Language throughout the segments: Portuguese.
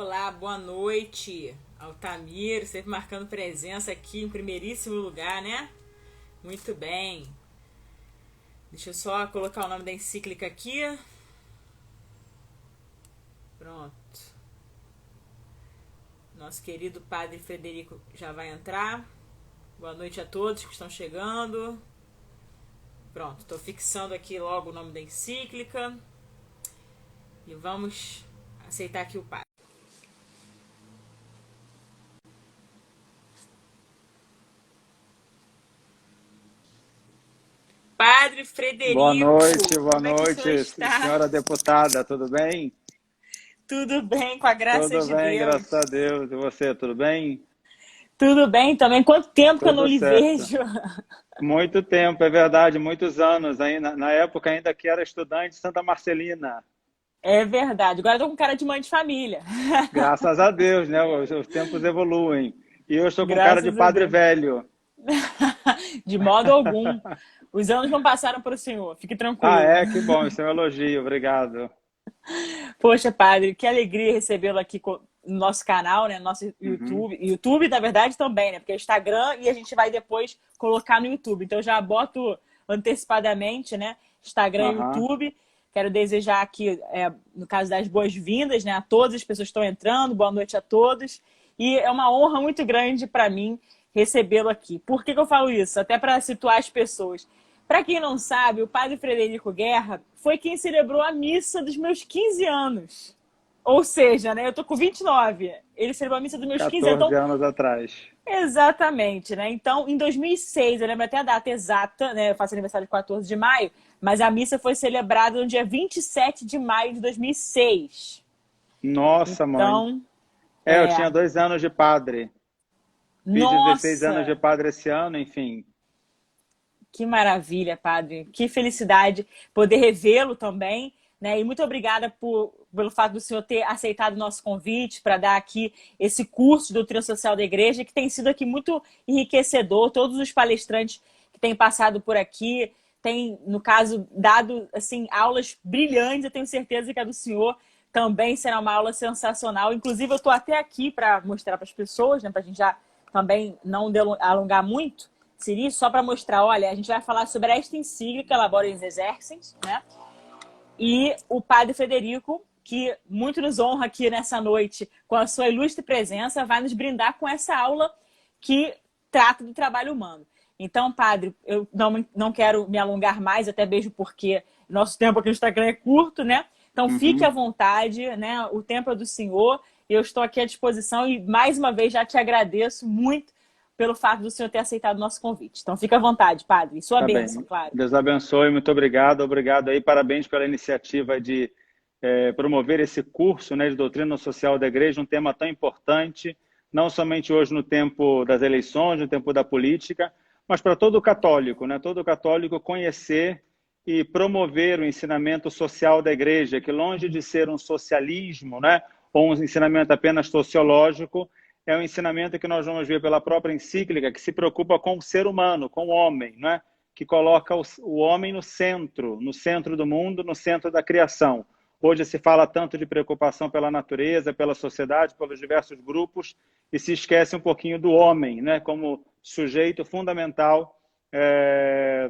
Olá, boa noite, Altamiro, sempre marcando presença aqui em primeiríssimo lugar, né? Muito bem. Deixa eu só colocar o nome da encíclica aqui. Pronto. Nosso querido Padre Frederico já vai entrar. Boa noite a todos que estão chegando. Pronto, estou fixando aqui logo o nome da encíclica. E vamos aceitar aqui o Padre. Padre Boa Frederico, noite, como é que o senhor está? senhora deputada, tudo bem? Tudo bem, com a graça Tudo de bem, Deus. graças a Deus. E você, tudo bem? Tudo bem também. Quanto tempo que eu não Tudo lhe certo. vejo? Muito tempo, é verdade, muitos anos. Na época ainda que era estudante de Santa Marcelina. É verdade. Agora eu tô com cara de mãe de família. Graças a Deus, né? Os tempos evoluem. E eu estou com cara de Graças a padre Deus. velho. De modo algum. Os anos não passaram para o senhor. Fique Ah, tranquilo. é? Que bom, isso é um elogio, obrigado. Poxa, padre, que alegria recebê-lo aqui no nosso canal, né? Nosso Uhum. YouTube. YouTube, na verdade, também, né? Porque é Instagram e a gente vai depois colocar no YouTube. Então, eu já boto antecipadamente, né? Instagram e Aham. YouTube. Quero desejar aqui, no caso das boas-vindas, né? A todas as pessoas que estão entrando. Boa noite a todos. E é uma honra muito grande para mim recebê-lo aqui. Por que eu falo isso? Até para situar as pessoas. Para quem não sabe, o padre Frederico Guerra foi quem celebrou a missa dos meus 15 anos. Ou seja, né, eu tô com 29. Ele celebrou a missa dos meus 15 anos. 14 Então, anos atrás. exatamente, né? Então, em 2006, eu lembro até a data exata, né? Eu faço aniversário de 14 de maio, mas a missa foi celebrada no dia 27 de maio de 2006. Nossa, mãe. Então, É, eu tinha 2 anos de padre. Fiz 16 anos de nossa, padre esse ano, enfim. que maravilha, padre. Que felicidade poder revê-lo também, né? E muito obrigada pelo fato do senhor ter aceitado o nosso convite para dar aqui esse curso de doutrina social da igreja, que tem sido aqui muito enriquecedor. Todos os palestrantes que têm passado por aqui têm, no caso, dado assim, aulas brilhantes. Eu tenho certeza que a do senhor também será uma aula sensacional. Inclusive, eu estou até aqui para mostrar para as pessoas, né? Para a gente já também não alongar muito. Seria só para mostrar, olha, a gente vai falar sobre esta encíclica, Laboris Exercens, né? E o padre Frederico, que muito nos honra aqui nessa noite com a sua ilustre presença, vai nos brindar com essa aula que trata do trabalho humano. Então, padre, eu não quero me alongar mais, até mesmo porque nosso tempo aqui no Instagram é curto, né? Então, fique à Uhum. vontade, né? O tempo é do senhor, eu estou aqui à disposição e, mais uma vez, já te agradeço muito pelo fato do senhor ter aceitado o nosso convite. Então, fique à vontade, padre. E sua Tá bênção, bem. claro. Deus abençoe, muito obrigado. Obrigado aí, parabéns pela iniciativa de promover esse curso, né, de doutrina social da igreja, um tema tão importante, não somente hoje no tempo das eleições, no tempo da política, mas para todo católico, né? Todo católico conhecer e promover o ensinamento social da igreja, que longe de ser um socialismo, né, ou um ensinamento apenas sociológico, é um ensinamento que nós vamos ver pela própria encíclica, que se preocupa com o ser humano, com o homem, né? Que coloca o homem no centro do mundo, no centro da criação. Hoje se fala tanto de preocupação pela natureza, pela sociedade, pelos diversos grupos, e se esquece um pouquinho do homem, né? Como sujeito fundamental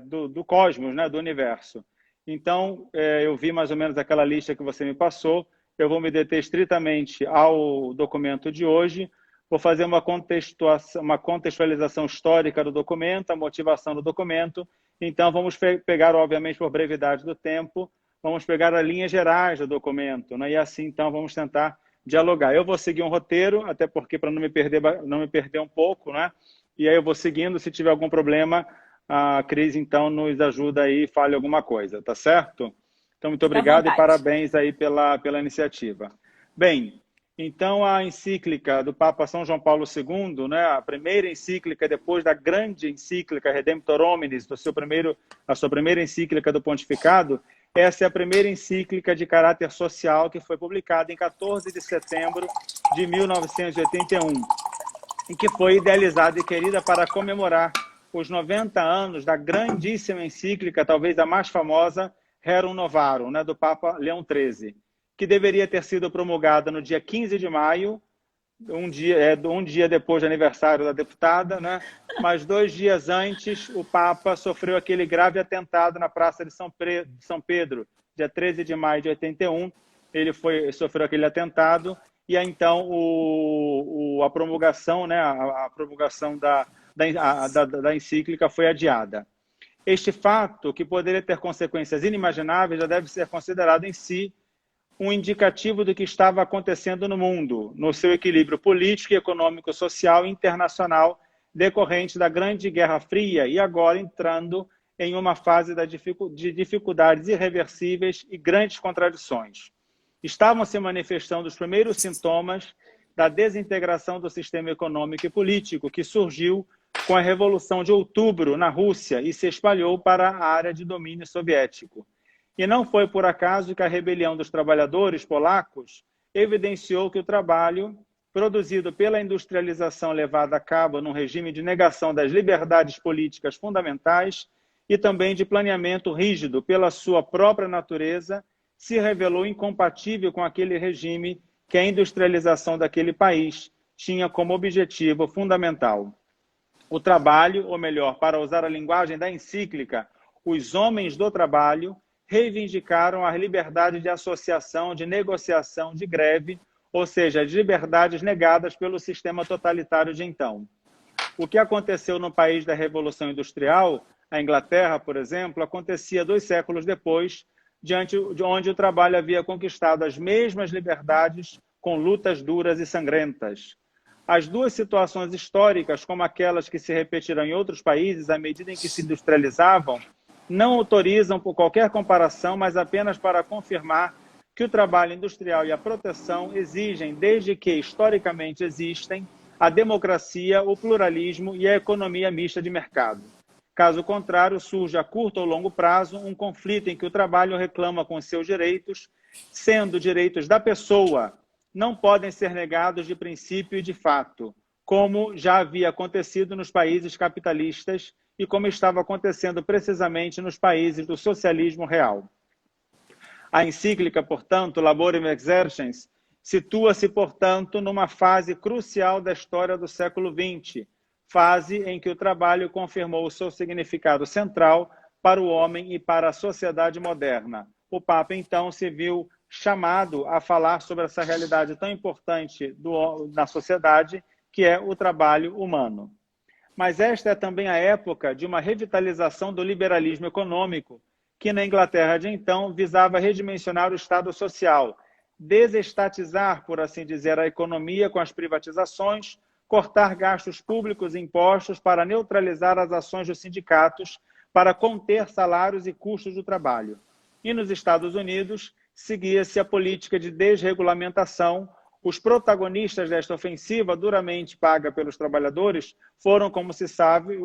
do cosmos, né? Do universo. Então, eu vi mais ou menos aquela lista que você me passou, eu vou me deter estritamente ao documento de hoje. Vou fazer uma contextualização histórica do documento, a motivação do documento. Então, vamos pegar, obviamente, por brevidade do tempo, vamos pegar as linhas gerais do documento, né? E assim, então, vamos tentar dialogar. Eu vou seguir um roteiro, até porque para não me perder um pouco, né? E aí eu vou seguindo, se tiver algum problema, a Cris, então, nos ajuda aí e fale alguma coisa, tá certo? Então, muito Fique à obrigado e vontade. parabéns aí pela iniciativa. Bem, então, a encíclica do Papa São João Paulo II, né, a primeira encíclica depois da grande encíclica Redemptor Hominis, a sua primeira encíclica do pontificado, essa é a primeira encíclica de caráter social que foi publicada em 14 de setembro de 1981 e que foi idealizada e querida para comemorar os 90 anos da grandíssima encíclica, talvez a mais famosa, Rerum Novarum, né, do Papa Leão XIII. que deveria ter sido promulgada no dia 15 de maio, um dia depois do aniversário da deputada, né? Mas 2 dias antes, o Papa sofreu aquele grave atentado na Praça de São Pedro, dia 13 de maio de 81. Ele sofreu aquele atentado e aí, então a promulgação, né? A promulgação da encíclica foi adiada. Este fato, que poderia ter consequências inimagináveis, já deve ser considerado em si um indicativo do que estava acontecendo no mundo, no seu equilíbrio político, econômico, social e internacional decorrente da Grande Guerra Fria e agora entrando em uma fase de dificuldades irreversíveis e grandes contradições. Estavam se manifestando os primeiros sintomas da desintegração do sistema econômico e político que surgiu com a Revolução de Outubro na Rússia e se espalhou para a área de domínio soviético. E não foi por acaso que a rebelião dos trabalhadores polacos evidenciou que o trabalho, produzido pela industrialização levada a cabo num regime de negação das liberdades políticas fundamentais e também de planeamento rígido pela sua própria natureza, se revelou incompatível com aquele regime que a industrialização daquele país tinha como objetivo fundamental. O trabalho, ou melhor, para usar a linguagem da encíclica, os homens do trabalho reivindicaram a liberdade de associação, de negociação, de greve, ou seja, as liberdades negadas pelo sistema totalitário de então. O que aconteceu no país da Revolução Industrial, a Inglaterra, por exemplo, acontecia 2 séculos depois, diante de onde o trabalho havia conquistado as mesmas liberdades com lutas duras e sangrentas. As duas situações históricas, como aquelas que se repetirão em outros países à medida em que se industrializavam, não autorizam por qualquer comparação, mas apenas para confirmar que o trabalho industrial e a proteção exigem, desde que historicamente existem, a democracia, o pluralismo e a economia mista de mercado. Caso contrário, surge a curto ou longo prazo um conflito em que o trabalho reclama com seus direitos, sendo direitos da pessoa, não podem ser negados de princípio e de fato, como já havia acontecido nos países capitalistas e como estava acontecendo precisamente nos países do socialismo real. A encíclica, portanto, Laborem Exercens, situa-se, portanto, numa fase crucial da história do século XX, fase em que o trabalho confirmou o seu significado central para o homem e para a sociedade moderna. O Papa, então, se viu chamado a falar sobre essa realidade tão importante na sociedade, que é o trabalho humano. Mas esta é também a época de uma revitalização do liberalismo econômico, que na Inglaterra de então visava redimensionar o Estado social, desestatizar, por assim dizer, a economia com as privatizações, cortar gastos públicos e impostos para neutralizar as ações dos sindicatos, para conter salários e custos do trabalho. E nos Estados Unidos, seguia-se a política de desregulamentação. Os protagonistas desta ofensiva, duramente paga pelos trabalhadores, foram, como se sabe,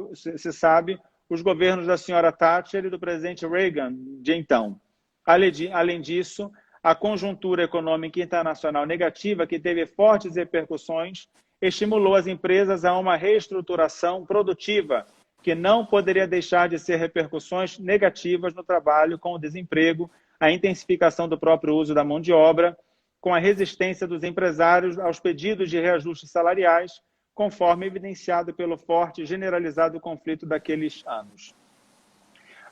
os governos da senhora Thatcher e do presidente Reagan de então. Além disso, a conjuntura econômica internacional negativa, que teve fortes repercussões, estimulou as empresas a uma reestruturação produtiva, que não poderia deixar de ser repercussões negativas no trabalho, com o desemprego, a intensificação do próprio uso da mão de obra, com a resistência dos empresários aos pedidos de reajustes salariais, conforme evidenciado pelo forte e generalizado conflito daqueles anos.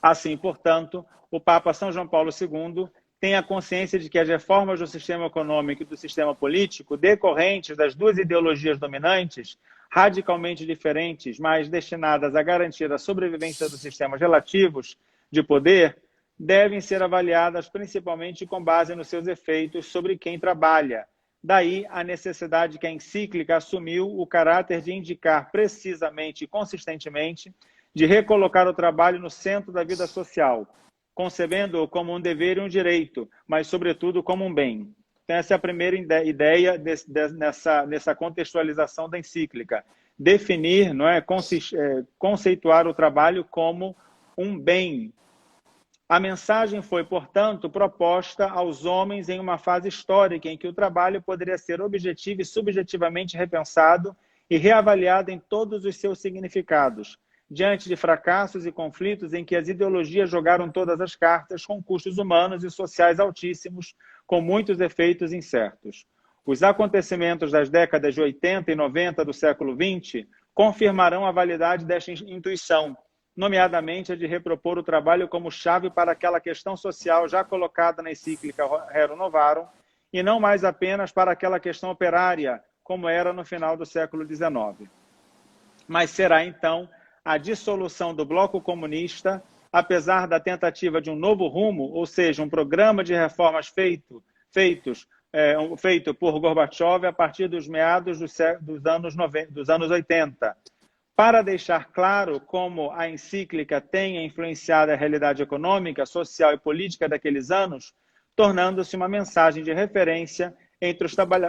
Assim, portanto, o Papa São João Paulo II tem a consciência de que as reformas do sistema econômico e do sistema político, decorrentes das duas ideologias dominantes, radicalmente diferentes, mas destinadas a garantir a sobrevivência dos sistemas relativos de poder, devem ser avaliadas principalmente com base nos seus efeitos sobre quem trabalha. Daí a necessidade que a encíclica assumiu o caráter de indicar precisamente e consistentemente de recolocar o trabalho no centro da vida social, concebendo-o como um dever e um direito, mas, sobretudo, como um bem. Então, essa é a primeira ideia nessa contextualização da encíclica. Definir, não é, conceituar o trabalho como um bem. A mensagem foi, portanto, proposta aos homens em uma fase histórica em que o trabalho poderia ser objetivo e subjetivamente repensado e reavaliado em todos os seus significados, diante de fracassos e conflitos em que as ideologias jogaram todas as cartas com custos humanos e sociais altíssimos, com muitos efeitos incertos. Os acontecimentos das décadas de 80 e 90 do século XX confirmarão a validade desta intuição, nomeadamente a de repropor o trabalho como chave para aquela questão social já colocada na encíclica Rerum Novarum, e não mais apenas para aquela questão operária, como era no final do século XIX. Mas será, então, a dissolução do bloco comunista, apesar da tentativa de um novo rumo, ou seja, um programa de reformas feito por Gorbachev a partir dos meados dos anos 80, para deixar claro como a encíclica tenha influenciado a realidade econômica, social e política daqueles anos, tornando-se uma mensagem de referência entre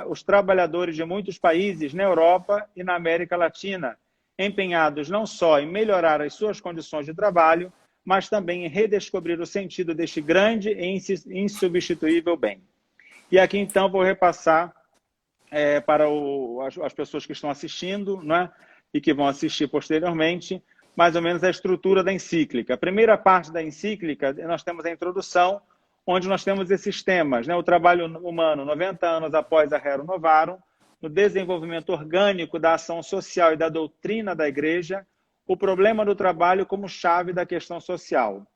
os trabalhadores de muitos países na Europa e na América Latina, empenhados não só em melhorar as suas condições de trabalho, mas também em redescobrir o sentido deste grande e insubstituível bem. E aqui, então, vou repassar para as pessoas que estão assistindo, né, e que vão assistir posteriormente, mais ou menos a estrutura da encíclica. A primeira parte da encíclica, nós temos a introdução, onde nós temos esses temas, né, o trabalho humano 90 anos após a Rerum Novarum, no desenvolvimento orgânico da ação social e da doutrina da Igreja, o problema do trabalho como chave da questão social.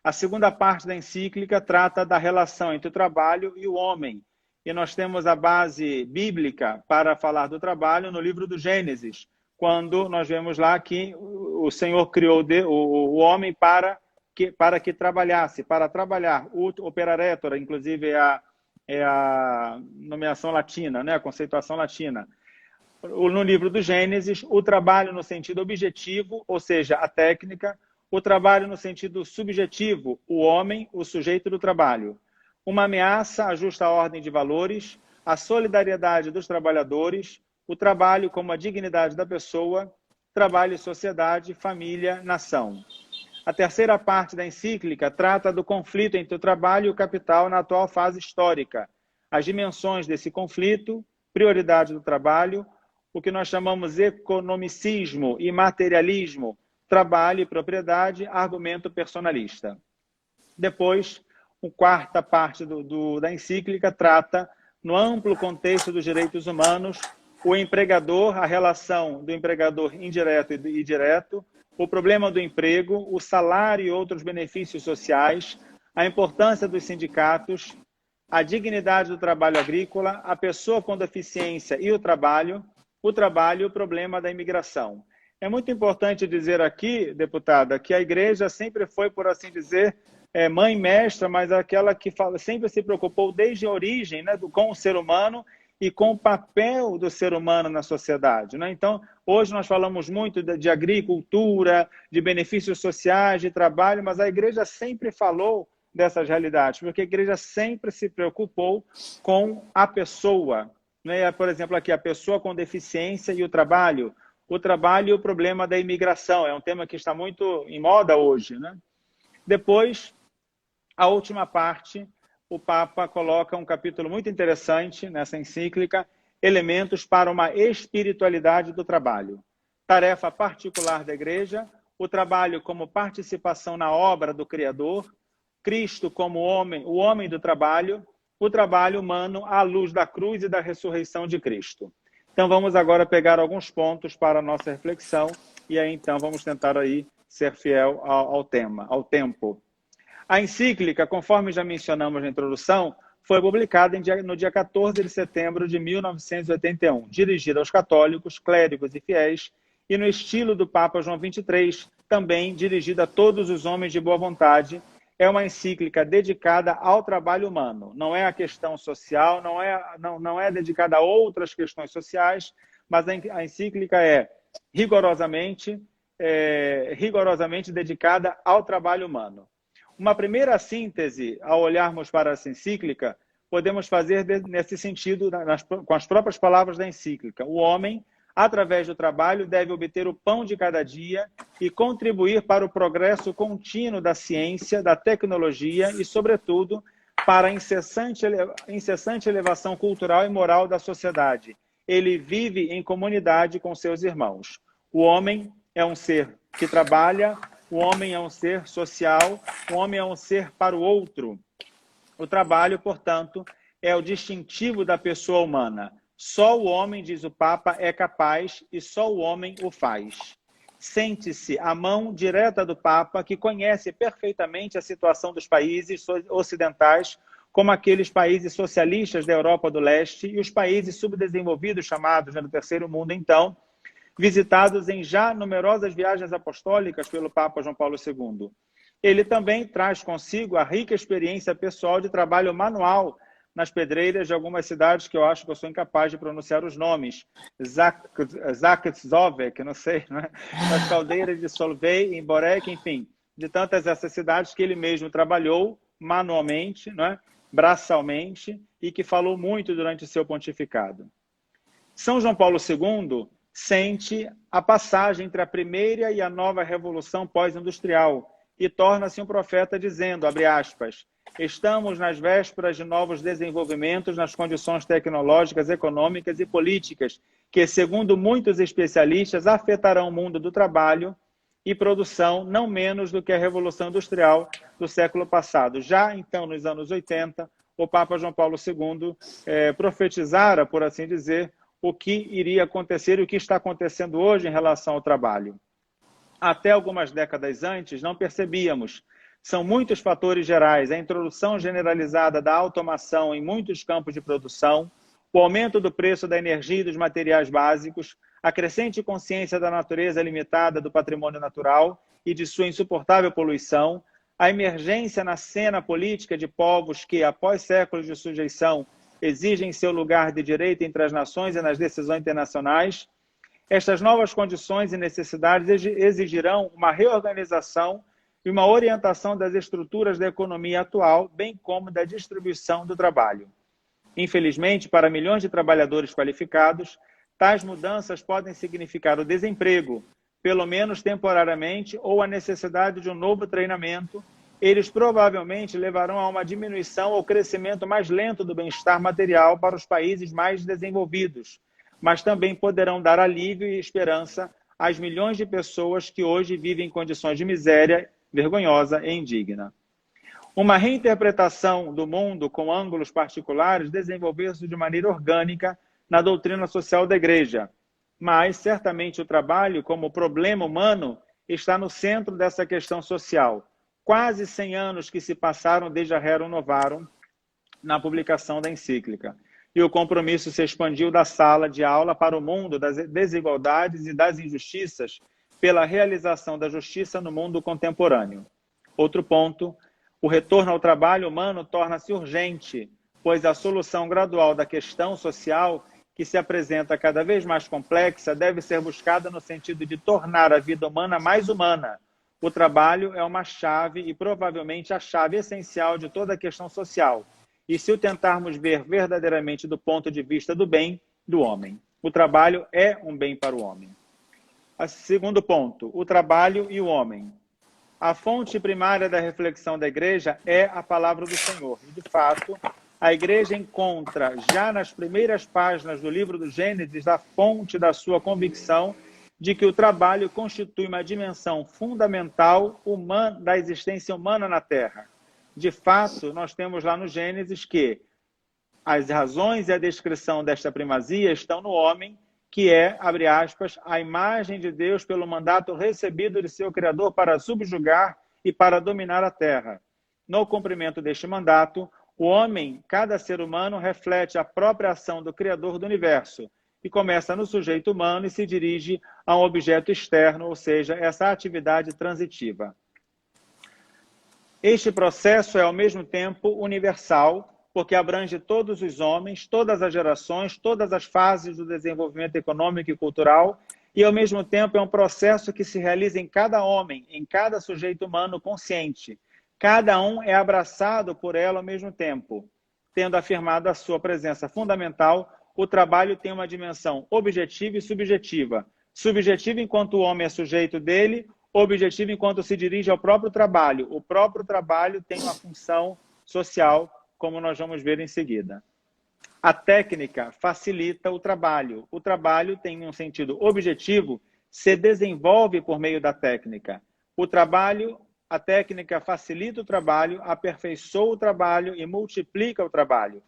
A segunda parte da encíclica trata da relação entre o trabalho e o homem, e nós temos a base bíblica para falar do trabalho no livro do Gênesis, quando nós vemos lá que o Senhor criou o homem para que trabalhasse, para trabalhar, operaretur, inclusive é a nomeação latina, né? A conceituação latina. No livro do Gênesis, o trabalho no sentido objetivo, ou seja, a técnica, o trabalho no sentido subjetivo, o homem, o sujeito do trabalho. Uma ameaça à justa ordem de valores, a solidariedade dos trabalhadores, o trabalho como a dignidade da pessoa, trabalho, sociedade, família, nação. A terceira parte da encíclica trata do conflito entre o trabalho e o capital na atual fase histórica, as dimensões desse conflito, prioridade do trabalho, o que nós chamamos economicismo e materialismo, trabalho e propriedade, argumento personalista. Depois, a quarta parte da encíclica trata, no amplo contexto dos direitos humanos, o empregador, a relação do empregador indireto e direto, o problema do emprego, o salário e outros benefícios sociais, a importância dos sindicatos, a dignidade do trabalho agrícola, a pessoa com deficiência e o trabalho e o problema da imigração. É muito importante dizer aqui, deputada, que a igreja sempre foi, por assim dizer, mãe mestra, mas aquela que sempre se preocupou desde a origem, né, com o ser humano e com o papel do ser humano na sociedade, né? Então, hoje nós falamos muito de agricultura, de benefícios sociais, de trabalho, mas a igreja sempre falou dessas realidades, porque a igreja sempre se preocupou com a pessoa, né? Por exemplo, aqui, a pessoa com deficiência e o trabalho e o problema da imigração, é um tema que está muito em moda hoje, né? Depois, a última parte, o Papa coloca um capítulo muito interessante nessa encíclica, elementos para uma espiritualidade do trabalho. Tarefa particular da igreja, o trabalho como participação na obra do Criador, Cristo como homem, o homem do trabalho, o trabalho humano à luz da cruz e da ressurreição de Cristo. Então vamos agora pegar alguns pontos para a nossa reflexão e aí então vamos tentar aí ser fiel ao tema, ao tempo. A encíclica, conforme já mencionamos na introdução, foi publicada no dia 14 de setembro de 1981, dirigida aos católicos, clérigos e fiéis, e no estilo do Papa João XXIII, também dirigida a todos os homens de boa vontade. É uma encíclica dedicada ao trabalho humano. Não é a questão social, não é dedicada a outras questões sociais, mas a encíclica é rigorosamente dedicada ao trabalho humano. Uma primeira síntese, ao olharmos para essa encíclica, podemos fazer nesse sentido, com as próprias palavras da encíclica. O homem, através do trabalho, deve obter o pão de cada dia e contribuir para o progresso contínuo da ciência, da tecnologia e, sobretudo, para a incessante elevação cultural e moral da sociedade. Ele vive em comunidade com seus irmãos. O homem é um ser que trabalha, o homem é um ser social, o homem é um ser para o outro. O trabalho, portanto, é o distintivo da pessoa humana. Só o homem, diz o Papa, é capaz e só o homem o faz. Sente-se a mão direta do Papa, que conhece perfeitamente a situação dos países ocidentais, como aqueles países socialistas da Europa do Leste e os países subdesenvolvidos, chamados do Terceiro Mundo, então, visitados em já numerosas viagens apostólicas pelo Papa João Paulo II. Ele também traz consigo a rica experiência pessoal de trabalho manual nas pedreiras de algumas cidades que eu acho que eu sou incapaz de pronunciar os nomes. Zakrzovek, não sei, né? Das caldeiras de Solvay, em Borek, enfim, de tantas essas cidades que ele mesmo trabalhou manualmente, né? Braçalmente, e que falou muito durante o seu pontificado. São João Paulo II sente a passagem entre a primeira e a nova revolução pós-industrial e torna-se um profeta dizendo, abre aspas, estamos nas vésperas de novos desenvolvimentos nas condições tecnológicas, econômicas e políticas que, segundo muitos especialistas, afetarão o mundo do trabalho e produção não menos do que a Revolução Industrial do século passado. Já, então, nos anos 80, o Papa João Paulo II profetizara, por assim dizer, o que iria acontecer e o que está acontecendo hoje em relação ao trabalho. Até algumas décadas antes, não percebíamos. São muitos fatores gerais, a introdução generalizada da automação em muitos campos de produção, o aumento do preço da energia e dos materiais básicos, a crescente consciência da natureza limitada do patrimônio natural e de sua insuportável poluição, a emergência na cena política de povos que, após séculos de sujeição, exigem seu lugar de direito entre as nações e nas decisões internacionais. Estas novas condições e necessidades exigirão uma reorganização e uma orientação das estruturas da economia atual, bem como da distribuição do trabalho. Infelizmente, para milhões de trabalhadores qualificados, tais mudanças podem significar o desemprego, pelo menos temporariamente, ou a necessidade de um novo treinamento. Eles provavelmente levarão a uma diminuição ou crescimento mais lento do bem-estar material para os países mais desenvolvidos, mas também poderão dar alívio e esperança às milhões de pessoas que hoje vivem em condições de miséria vergonhosa e indigna. Uma reinterpretação do mundo com ângulos particulares desenvolveu-se de maneira orgânica na doutrina social da Igreja, mas certamente o trabalho como problema humano está no centro dessa questão social. Quase 100 anos que se passaram desde a Rerum Novarum na publicação da encíclica. E o compromisso se expandiu da sala de aula para o mundo das desigualdades e das injustiças pela realização da justiça no mundo contemporâneo. Outro ponto, o retorno ao trabalho humano torna-se urgente, pois a solução gradual da questão social, que se apresenta cada vez mais complexa, deve ser buscada no sentido de tornar a vida humana mais humana. O trabalho é uma chave e provavelmente a chave essencial de toda a questão social. E se o tentarmos ver verdadeiramente do ponto de vista do bem do homem, o trabalho é um bem para o homem. Segundo ponto, o trabalho e o homem. A fonte primária da reflexão da Igreja é a palavra do Senhor. E, de fato, a Igreja encontra, já nas primeiras páginas do livro do Gênesis, a fonte da sua convicção de que o trabalho constitui uma dimensão fundamental da existência humana na Terra. De fato, nós temos lá no Gênesis que as razões e a descrição desta primazia estão no homem, que é, abre aspas, a imagem de Deus pelo mandato recebido de seu Criador para subjugar e para dominar a terra. No cumprimento deste mandato, o homem, cada ser humano, reflete a própria ação do Criador do universo e começa no sujeito humano e se dirige a um objeto externo, ou seja, essa atividade transitiva. Este processo é, ao mesmo tempo, universal, porque abrange todos os homens, todas as gerações, todas as fases do desenvolvimento econômico e cultural, e, ao mesmo tempo, é um processo que se realiza em cada homem, em cada sujeito humano consciente. Cada um é abraçado por ela ao mesmo tempo. Tendo afirmado a sua presença fundamental, o trabalho tem uma dimensão objetiva e subjetiva. Subjetiva enquanto o homem é sujeito dele, objetivo enquanto se dirige ao próprio trabalho. O próprio trabalho tem uma função social, como nós vamos ver em seguida. A técnica facilita o trabalho. O trabalho tem um sentido objetivo, se desenvolve por meio da técnica. A técnica facilita o trabalho, aperfeiçoa o trabalho e multiplica o trabalho.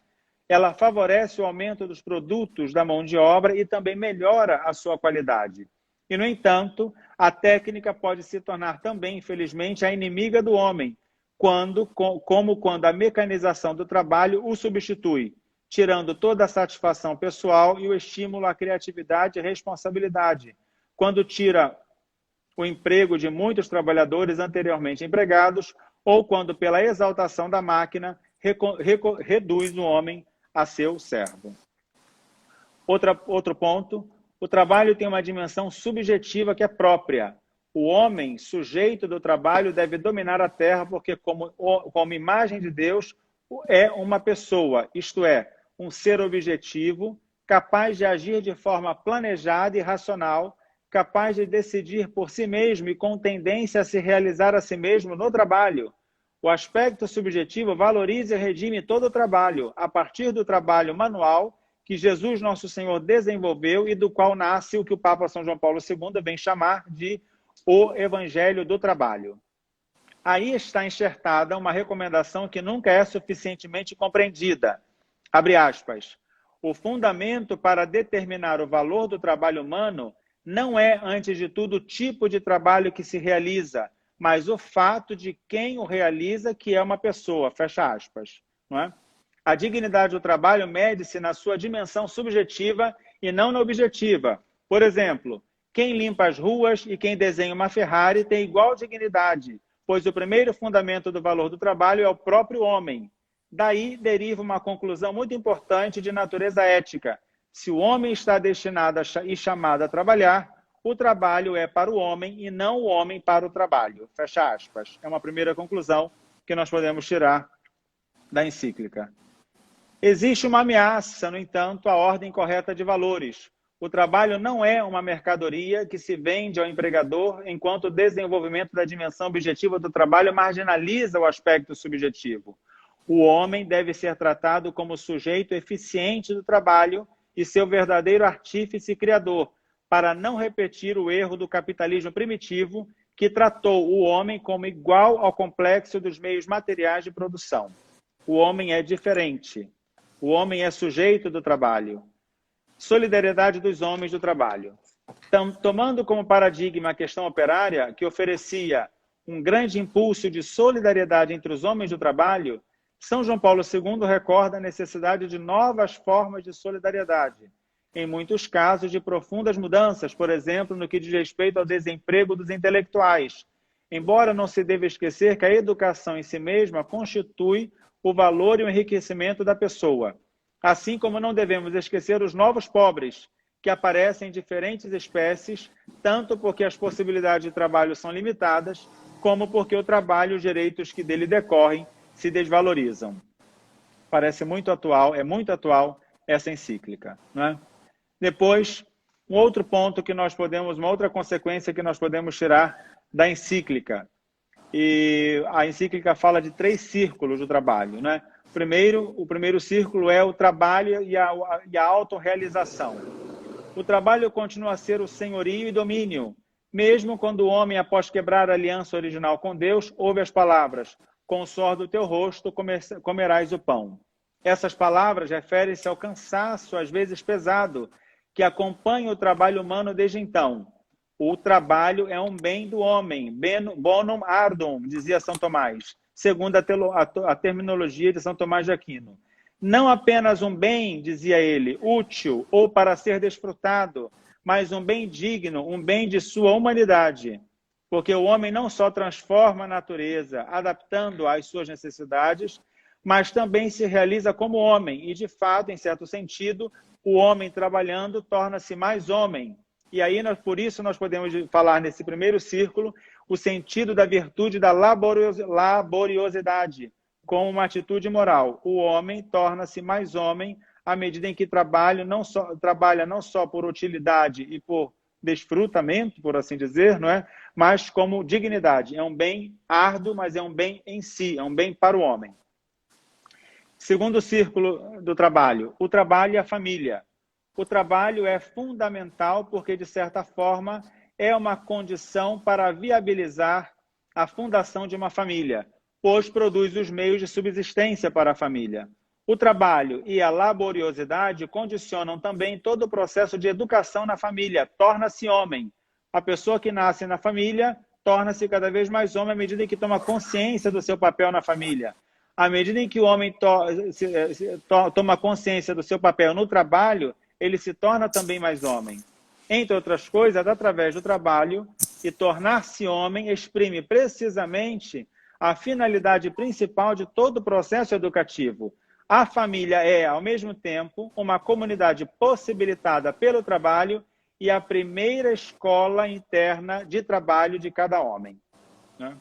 ela favorece o aumento dos produtos da mão de obra e também melhora a sua qualidade. E, no entanto, a técnica pode se tornar também, infelizmente, a inimiga do homem, como quando a mecanização do trabalho o substitui, tirando toda a satisfação pessoal e o estímulo à criatividade e responsabilidade, quando tira o emprego de muitos trabalhadores anteriormente empregados, ou quando, pela exaltação da máquina, reduz o homem a seu servo. Outro ponto, o trabalho tem uma dimensão subjetiva que é própria. O homem, sujeito do trabalho, deve dominar a terra, porque, como imagem de Deus, é uma pessoa, isto é, um ser objetivo, capaz de agir de forma planejada e racional, capaz de decidir por si mesmo e com tendência a se realizar a si mesmo no trabalho. O aspecto subjetivo valoriza e redime todo o trabalho, a partir do trabalho manual que Jesus, nosso Senhor, desenvolveu e do qual nasce o que o Papa São João Paulo II vem chamar de o Evangelho do Trabalho. Aí está enxertada uma recomendação que nunca é suficientemente compreendida. Abre aspas. O fundamento para determinar o valor do trabalho humano não é, antes de tudo, o tipo de trabalho que se realiza, mas o fato de quem o realiza, que é uma pessoa, fecha aspas. Não é? A dignidade do trabalho mede-se na sua dimensão subjetiva e não na objetiva. Por exemplo, quem limpa as ruas e quem desenha uma Ferrari tem igual dignidade, pois o primeiro fundamento do valor do trabalho é o próprio homem. Daí deriva uma conclusão muito importante de natureza ética. Se o homem está destinado e chamado a trabalhar, o trabalho é para o homem e não o homem para o trabalho. Fecha aspas. É uma primeira conclusão que nós podemos tirar da encíclica. Existe uma ameaça, no entanto, à ordem correta de valores. O trabalho não é uma mercadoria que se vende ao empregador, enquanto o desenvolvimento da dimensão objetiva do trabalho marginaliza o aspecto subjetivo. O homem deve ser tratado como sujeito eficiente do trabalho e seu verdadeiro artífice e criador, para não repetir o erro do capitalismo primitivo, que tratou o homem como igual ao complexo dos meios materiais de produção. O homem é diferente. O homem é sujeito do trabalho. Solidariedade dos homens do trabalho. Tomando como paradigma a questão operária, que oferecia um grande impulso de solidariedade entre os homens do trabalho, São João Paulo II recorda a necessidade de novas formas de solidariedade, em muitos casos de profundas mudanças, por exemplo, no que diz respeito ao desemprego dos intelectuais, embora não se deva esquecer que a educação em si mesma constitui o valor e o enriquecimento da pessoa. Assim como não devemos esquecer os novos pobres, que aparecem em diferentes espécies, tanto porque as possibilidades de trabalho são limitadas, como porque o trabalho e os direitos que dele decorrem se desvalorizam. Parece muito atual, é muito atual essa encíclica, não é? Depois, um outro ponto que nós podemos, uma outra consequência que nós podemos tirar da encíclica. E a encíclica fala de 3 círculos do trabalho, né? O primeiro círculo é o trabalho e a autorrealização. O trabalho continua a ser o senhorio e domínio, mesmo quando o homem, após quebrar a aliança original com Deus, ouve as palavras: com o suor do teu rosto comerás o pão. Essas palavras referem-se ao cansaço, às vezes pesado, que acompanha o trabalho humano desde então. O trabalho é um bem do homem, bonum ardum, dizia São Tomás, segundo a terminologia de São Tomás de Aquino. Não apenas um bem, dizia ele, útil ou para ser desfrutado, mas um bem digno, um bem de sua humanidade. Porque o homem não só transforma a natureza, adaptando-a às suas necessidades, mas também se realiza como homem. E, de fato, em certo sentido, o homem trabalhando torna-se mais homem. E aí, por isso, nós podemos falar nesse primeiro círculo o sentido da virtude da laboriosidade, como uma atitude moral. O homem torna-se mais homem à medida em que trabalha não só por utilidade e por desfrutamento, por assim dizer, não é? Mas como dignidade. É um bem árduo, mas é um bem em si, é um bem para o homem. Segundo círculo do trabalho, o trabalho e a família. O trabalho é fundamental porque, de certa forma, é uma condição para viabilizar a fundação de uma família, pois produz os meios de subsistência para a família. O trabalho e a laboriosidade condicionam também todo o processo de educação na família, torna-se homem. A pessoa que nasce na família torna-se cada vez mais homem à medida em que toma consciência do seu papel na família. À medida em que o homem toma consciência do seu papel no trabalho, ele se torna também mais homem. Entre outras coisas, através do trabalho, e tornar-se homem exprime precisamente a finalidade principal de todo o processo educativo. A família é, ao mesmo tempo, uma comunidade possibilitada pelo trabalho e a primeira escola interna de trabalho de cada homem. Né?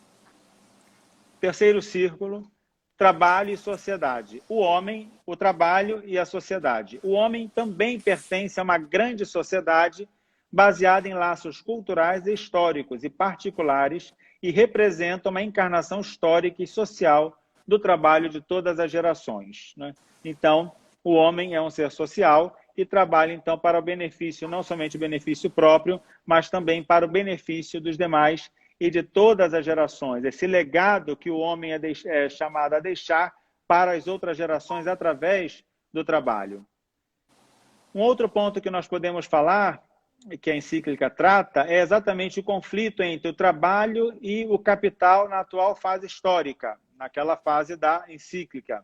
Terceiro círculo, trabalho e sociedade. O homem, o trabalho e a sociedade. O homem também pertence a uma grande sociedade baseada em laços culturais e históricos e particulares e representa uma encarnação histórica e social do trabalho de todas as gerações. Né? Então, o homem é um ser social e trabalha, então, para o benefício, não somente o benefício próprio, mas também para o benefício dos demais e de todas as gerações. Esse legado que o homem é chamado a deixar para as outras gerações através do trabalho. Um outro ponto que nós podemos falar, que a encíclica trata, é exatamente o conflito entre o trabalho e o capital na atual fase histórica, naquela fase da encíclica.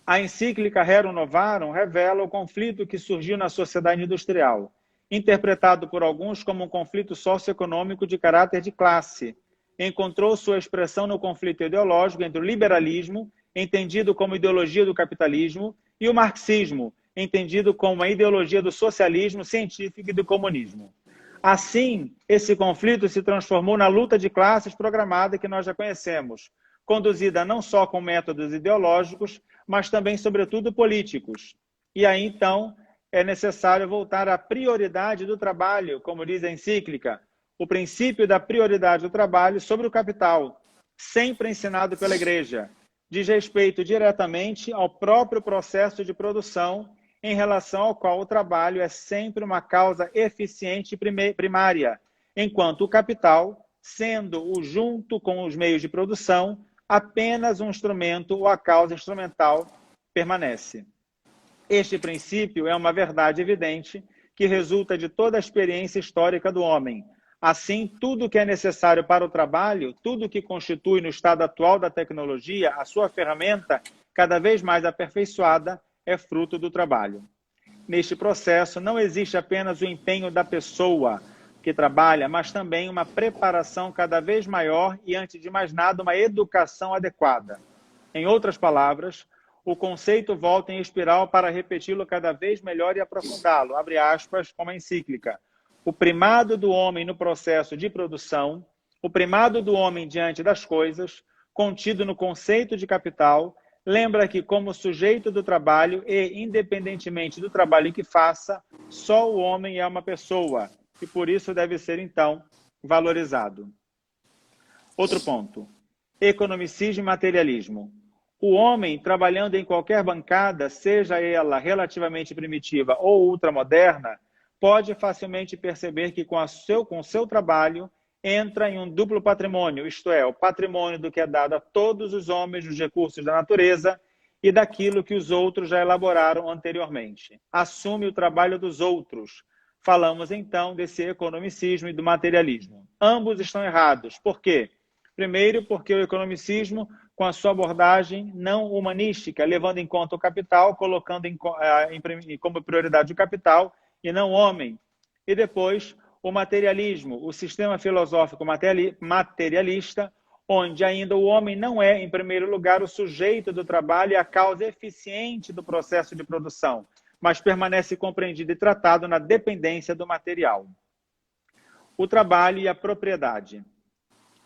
A encíclica Rerum Novarum revela o conflito que surgiu na sociedade industrial, interpretado por alguns como um conflito socioeconômico de caráter de classe. Encontrou sua expressão no conflito ideológico entre o liberalismo, entendido como ideologia do capitalismo, e o marxismo, entendido como a ideologia do socialismo científico e do comunismo. Assim, esse conflito se transformou na luta de classes programada que nós já conhecemos, conduzida não só com métodos ideológicos, mas também, sobretudo, políticos. E aí, então, é necessário voltar à prioridade do trabalho, como diz a encíclica, o princípio da prioridade do trabalho sobre o capital, sempre ensinado pela Igreja, diz respeito diretamente ao próprio processo de produção, em relação ao qual o trabalho é sempre uma causa eficiente primária, enquanto o capital, sendo o junto com os meios de produção, apenas um instrumento ou a causa instrumental permanece. Este princípio é uma verdade evidente que resulta de toda a experiência histórica do homem. Assim, tudo que é necessário para o trabalho, tudo que constitui no estado atual da tecnologia a sua ferramenta cada vez mais aperfeiçoada, é fruto do trabalho. Neste processo, não existe apenas o empenho da pessoa que trabalha, mas também uma preparação cada vez maior e, antes de mais nada, uma educação adequada. Em outras palavras, o conceito volta em espiral para repeti-lo cada vez melhor e aprofundá-lo, abre aspas, como a encíclica. O primado do homem no processo de produção, o primado do homem diante das coisas, contido no conceito de capital, lembra que, como sujeito do trabalho e, independentemente do trabalho que faça, só o homem é uma pessoa e, por isso, deve ser, então, valorizado. Outro ponto. Economicismo e materialismo. O homem, trabalhando em qualquer bancada, seja ela relativamente primitiva ou ultramoderna, pode facilmente perceber que, com o seu trabalho, entra em um duplo patrimônio, isto é, o patrimônio do que é dado a todos os homens dos recursos da natureza e daquilo que os outros já elaboraram anteriormente. Assume o trabalho dos outros. Falamos, então, desse economicismo e do materialismo. Ambos estão errados. Por quê? Primeiro, porque o economicismo, com a sua abordagem não humanística, levando em conta o capital, colocando como prioridade o capital e não o homem. E depois, o materialismo, o sistema filosófico materialista, onde ainda o homem não é, em primeiro lugar, o sujeito do trabalho e a causa eficiente do processo de produção, mas permanece compreendido e tratado na dependência do material. O trabalho e a propriedade.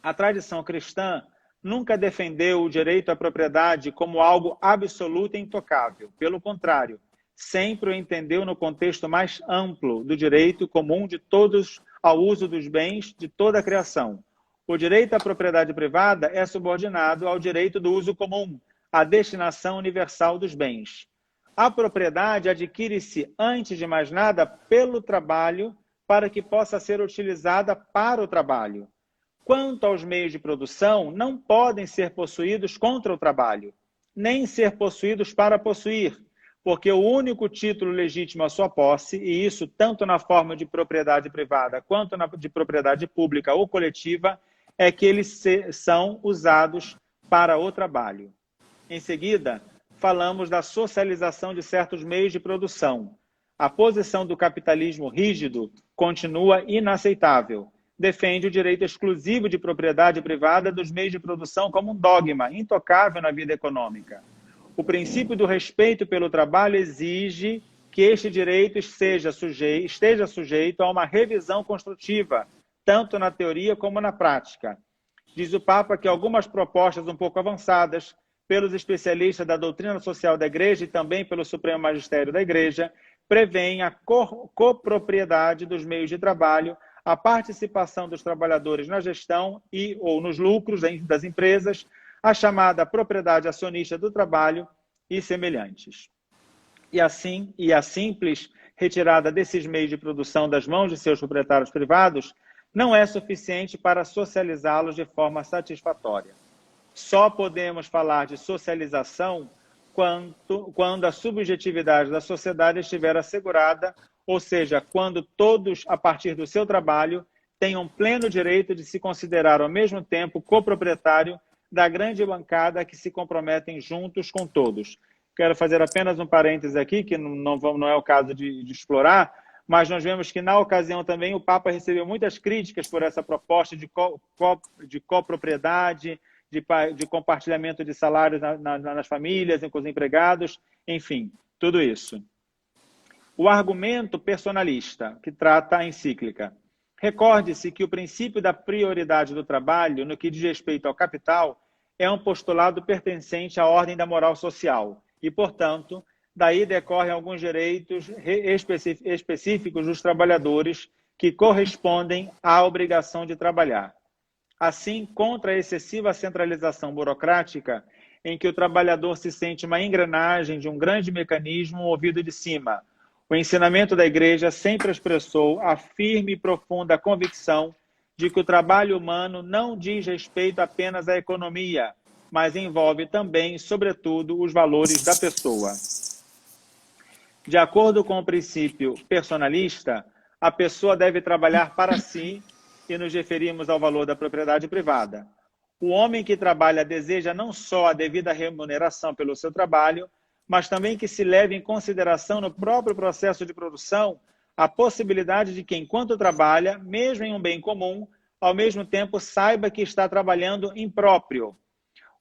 A tradição cristã nunca defendeu o direito à propriedade como algo absoluto e intocável. Pelo contrário, sempre o entendeu no contexto mais amplo do direito comum de todos ao uso dos bens de toda a criação. O direito à propriedade privada é subordinado ao direito do uso comum, à destinação universal dos bens. A propriedade adquire-se, antes de mais nada, pelo trabalho, para que possa ser utilizada para o trabalho. Quanto aos meios de produção, não podem ser possuídos contra o trabalho. nem ser possuídos para possuir, porque o único título legítimo à sua posse, e isso tanto na forma de propriedade privada quanto de propriedade pública ou coletiva, é que eles são usados para o trabalho. Em seguida, falamos da socialização de certos meios de produção. A posição do capitalismo rígido continua inaceitável. Defende o direito exclusivo de propriedade privada dos meios de produção como um dogma intocável na vida econômica. O princípio do respeito pelo trabalho exige que este direito esteja sujeito a uma revisão construtiva, tanto na teoria como na prática. Diz o Papa que algumas propostas um pouco avançadas pelos especialistas da doutrina social da Igreja e também pelo Supremo Magistério da Igreja prevêem a copropriedade dos meios de trabalho, a participação dos trabalhadores na gestão e ou nos lucros das empresas, a chamada propriedade acionista do trabalho e semelhantes. E assim, a simples retirada desses meios de produção das mãos de seus proprietários privados não é suficiente para socializá-los de forma satisfatória. Só podemos falar de socialização quando a subjetividade da sociedade estiver assegurada, ou seja, quando todos, a partir do seu trabalho, tenham pleno direito de se considerar ao mesmo tempo coproprietário da grande bancada que se comprometem juntos com todos. Quero fazer apenas um parêntese aqui, que não é o caso de explorar, mas nós vemos que, na ocasião também, o Papa recebeu muitas críticas por essa proposta de copropriedade, de compartilhamento de salários nas famílias, com os empregados, enfim, tudo isso. O argumento personalista, que trata a encíclica. Recorde-se que o princípio da prioridade do trabalho, no que diz respeito ao capital, é um postulado pertencente à ordem da moral social e, portanto, daí decorrem alguns direitos específicos dos trabalhadores que correspondem à obrigação de trabalhar. Assim, contra a excessiva centralização burocrática, em que o trabalhador se sente uma engrenagem de um grande mecanismo movido de cima, o ensinamento da Igreja sempre expressou a firme e profunda convicção de que o trabalho humano não diz respeito apenas à economia, mas envolve também, sobretudo, os valores da pessoa. De acordo com o princípio personalista, a pessoa deve trabalhar para si, e nos referimos ao valor da propriedade privada. O homem que trabalha deseja não só a devida remuneração pelo seu trabalho, mas também que se leve em consideração no próprio processo de produção a possibilidade de que, enquanto trabalha, mesmo em um bem comum, ao mesmo tempo saiba que está trabalhando impróprio.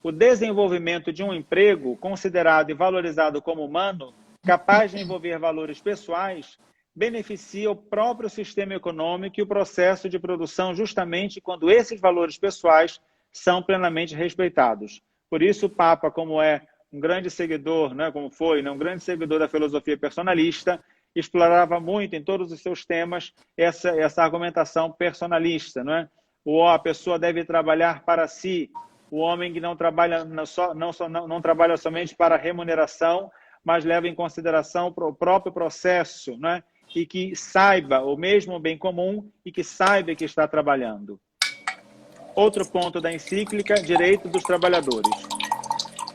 O desenvolvimento de um emprego, considerado e valorizado como humano, capaz de envolver valores pessoais, beneficia o próprio sistema econômico e o processo de produção justamente quando esses valores pessoais são plenamente respeitados. Por isso, o Papa, como é um grande seguidor, né, como foi, né, um grande seguidor da filosofia personalista, explorava muito em todos os seus temas essa argumentação personalista. Né? A pessoa deve trabalhar para si, o homem que não trabalha, não trabalha somente para remuneração, mas leva em consideração o próprio processo, né? E que saiba o mesmo bem comum e que saiba que está trabalhando. Outro ponto da encíclica, direito dos trabalhadores.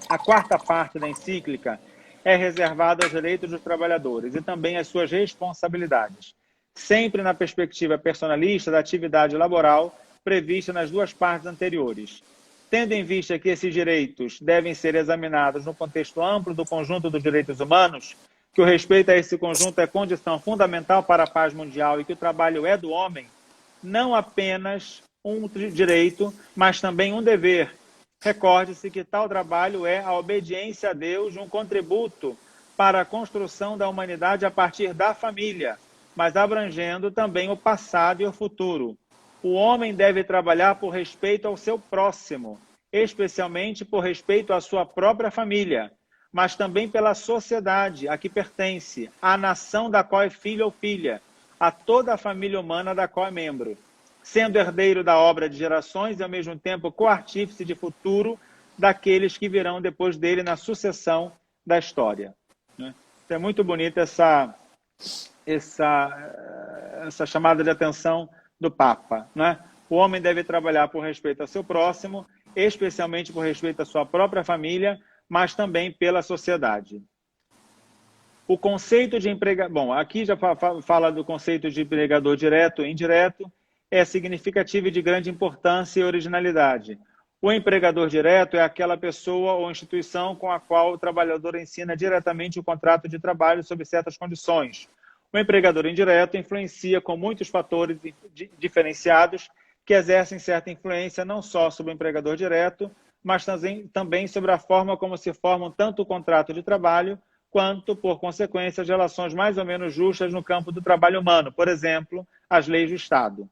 A quarta parte da encíclica é reservada aos direitos dos trabalhadores e também às suas responsabilidades, sempre na perspectiva personalista da atividade laboral prevista nas duas partes anteriores. Tendo em vista que esses direitos devem ser examinados no contexto amplo do conjunto dos direitos humanos, que o respeito a esse conjunto é condição fundamental para a paz mundial e que o trabalho é do homem, não apenas um direito, mas também um dever. Recorde-se que tal trabalho é a obediência a Deus, um contributo para a construção da humanidade a partir da família, mas abrangendo também o passado e o futuro. O homem deve trabalhar por respeito ao seu próximo, especialmente por respeito à sua própria família, mas também pela sociedade a que pertence, à nação da qual é filho ou filha, a toda a família humana da qual é membro, sendo herdeiro da obra de gerações e, ao mesmo tempo, coartífice de futuro daqueles que virão depois dele na sucessão da história. Então, é muito bonita essa chamada de atenção do Papa. Né? O homem deve trabalhar por respeito ao seu próximo, especialmente por respeito à sua própria família, mas também pela sociedade. O conceito de empregador... Bom, aqui já fala do conceito de empregador direto e indireto, é significativo e de grande importância e originalidade. O empregador direto é aquela pessoa ou instituição com a qual o trabalhador ensina diretamente o contrato de trabalho sob certas condições. O empregador indireto influencia com muitos fatores diferenciados que exercem certa influência não só sobre o empregador direto, mas também sobre a forma como se formam tanto o contrato de trabalho quanto, por consequência, as relações mais ou menos justas no campo do trabalho humano, por exemplo, as leis do Estado.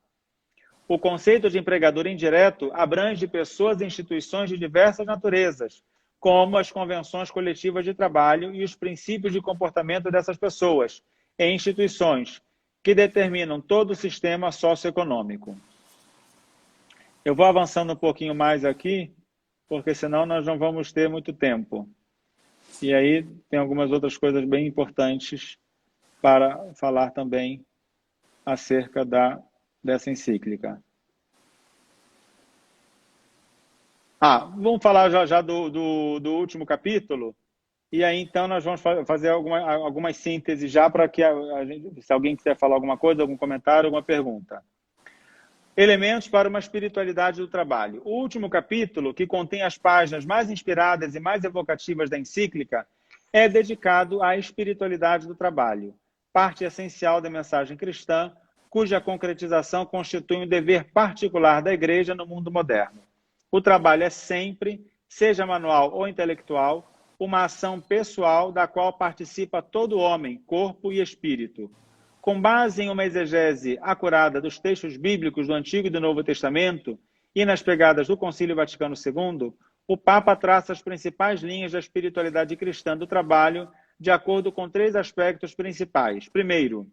O conceito de empregador indireto abrange pessoas e instituições de diversas naturezas, como as convenções coletivas de trabalho e os princípios de comportamento dessas pessoas e instituições, que determinam todo o sistema socioeconômico. Eu vou avançando um pouquinho mais aqui, porque senão nós não vamos ter muito tempo. E aí tem algumas outras coisas bem importantes para falar também acerca dessa encíclica. Vamos falar já do último capítulo, e aí então nós vamos fazer algumas sínteses já para que a gente, se alguém quiser falar alguma coisa, algum comentário, alguma pergunta. Elementos para uma espiritualidade do trabalho. O último capítulo, que contém as páginas mais inspiradas e mais evocativas da encíclica, é dedicado à espiritualidade do trabalho, parte essencial da mensagem cristã, cuja concretização constitui um dever particular da Igreja no mundo moderno. O trabalho é sempre, seja manual ou intelectual, uma ação pessoal da qual participa todo homem, corpo e espírito. Com base em uma exegese acurada dos textos bíblicos do Antigo e do Novo Testamento e nas pegadas do Concílio Vaticano II, o Papa traça as principais linhas da espiritualidade cristã do trabalho de acordo com 3 aspectos principais. Primeiro,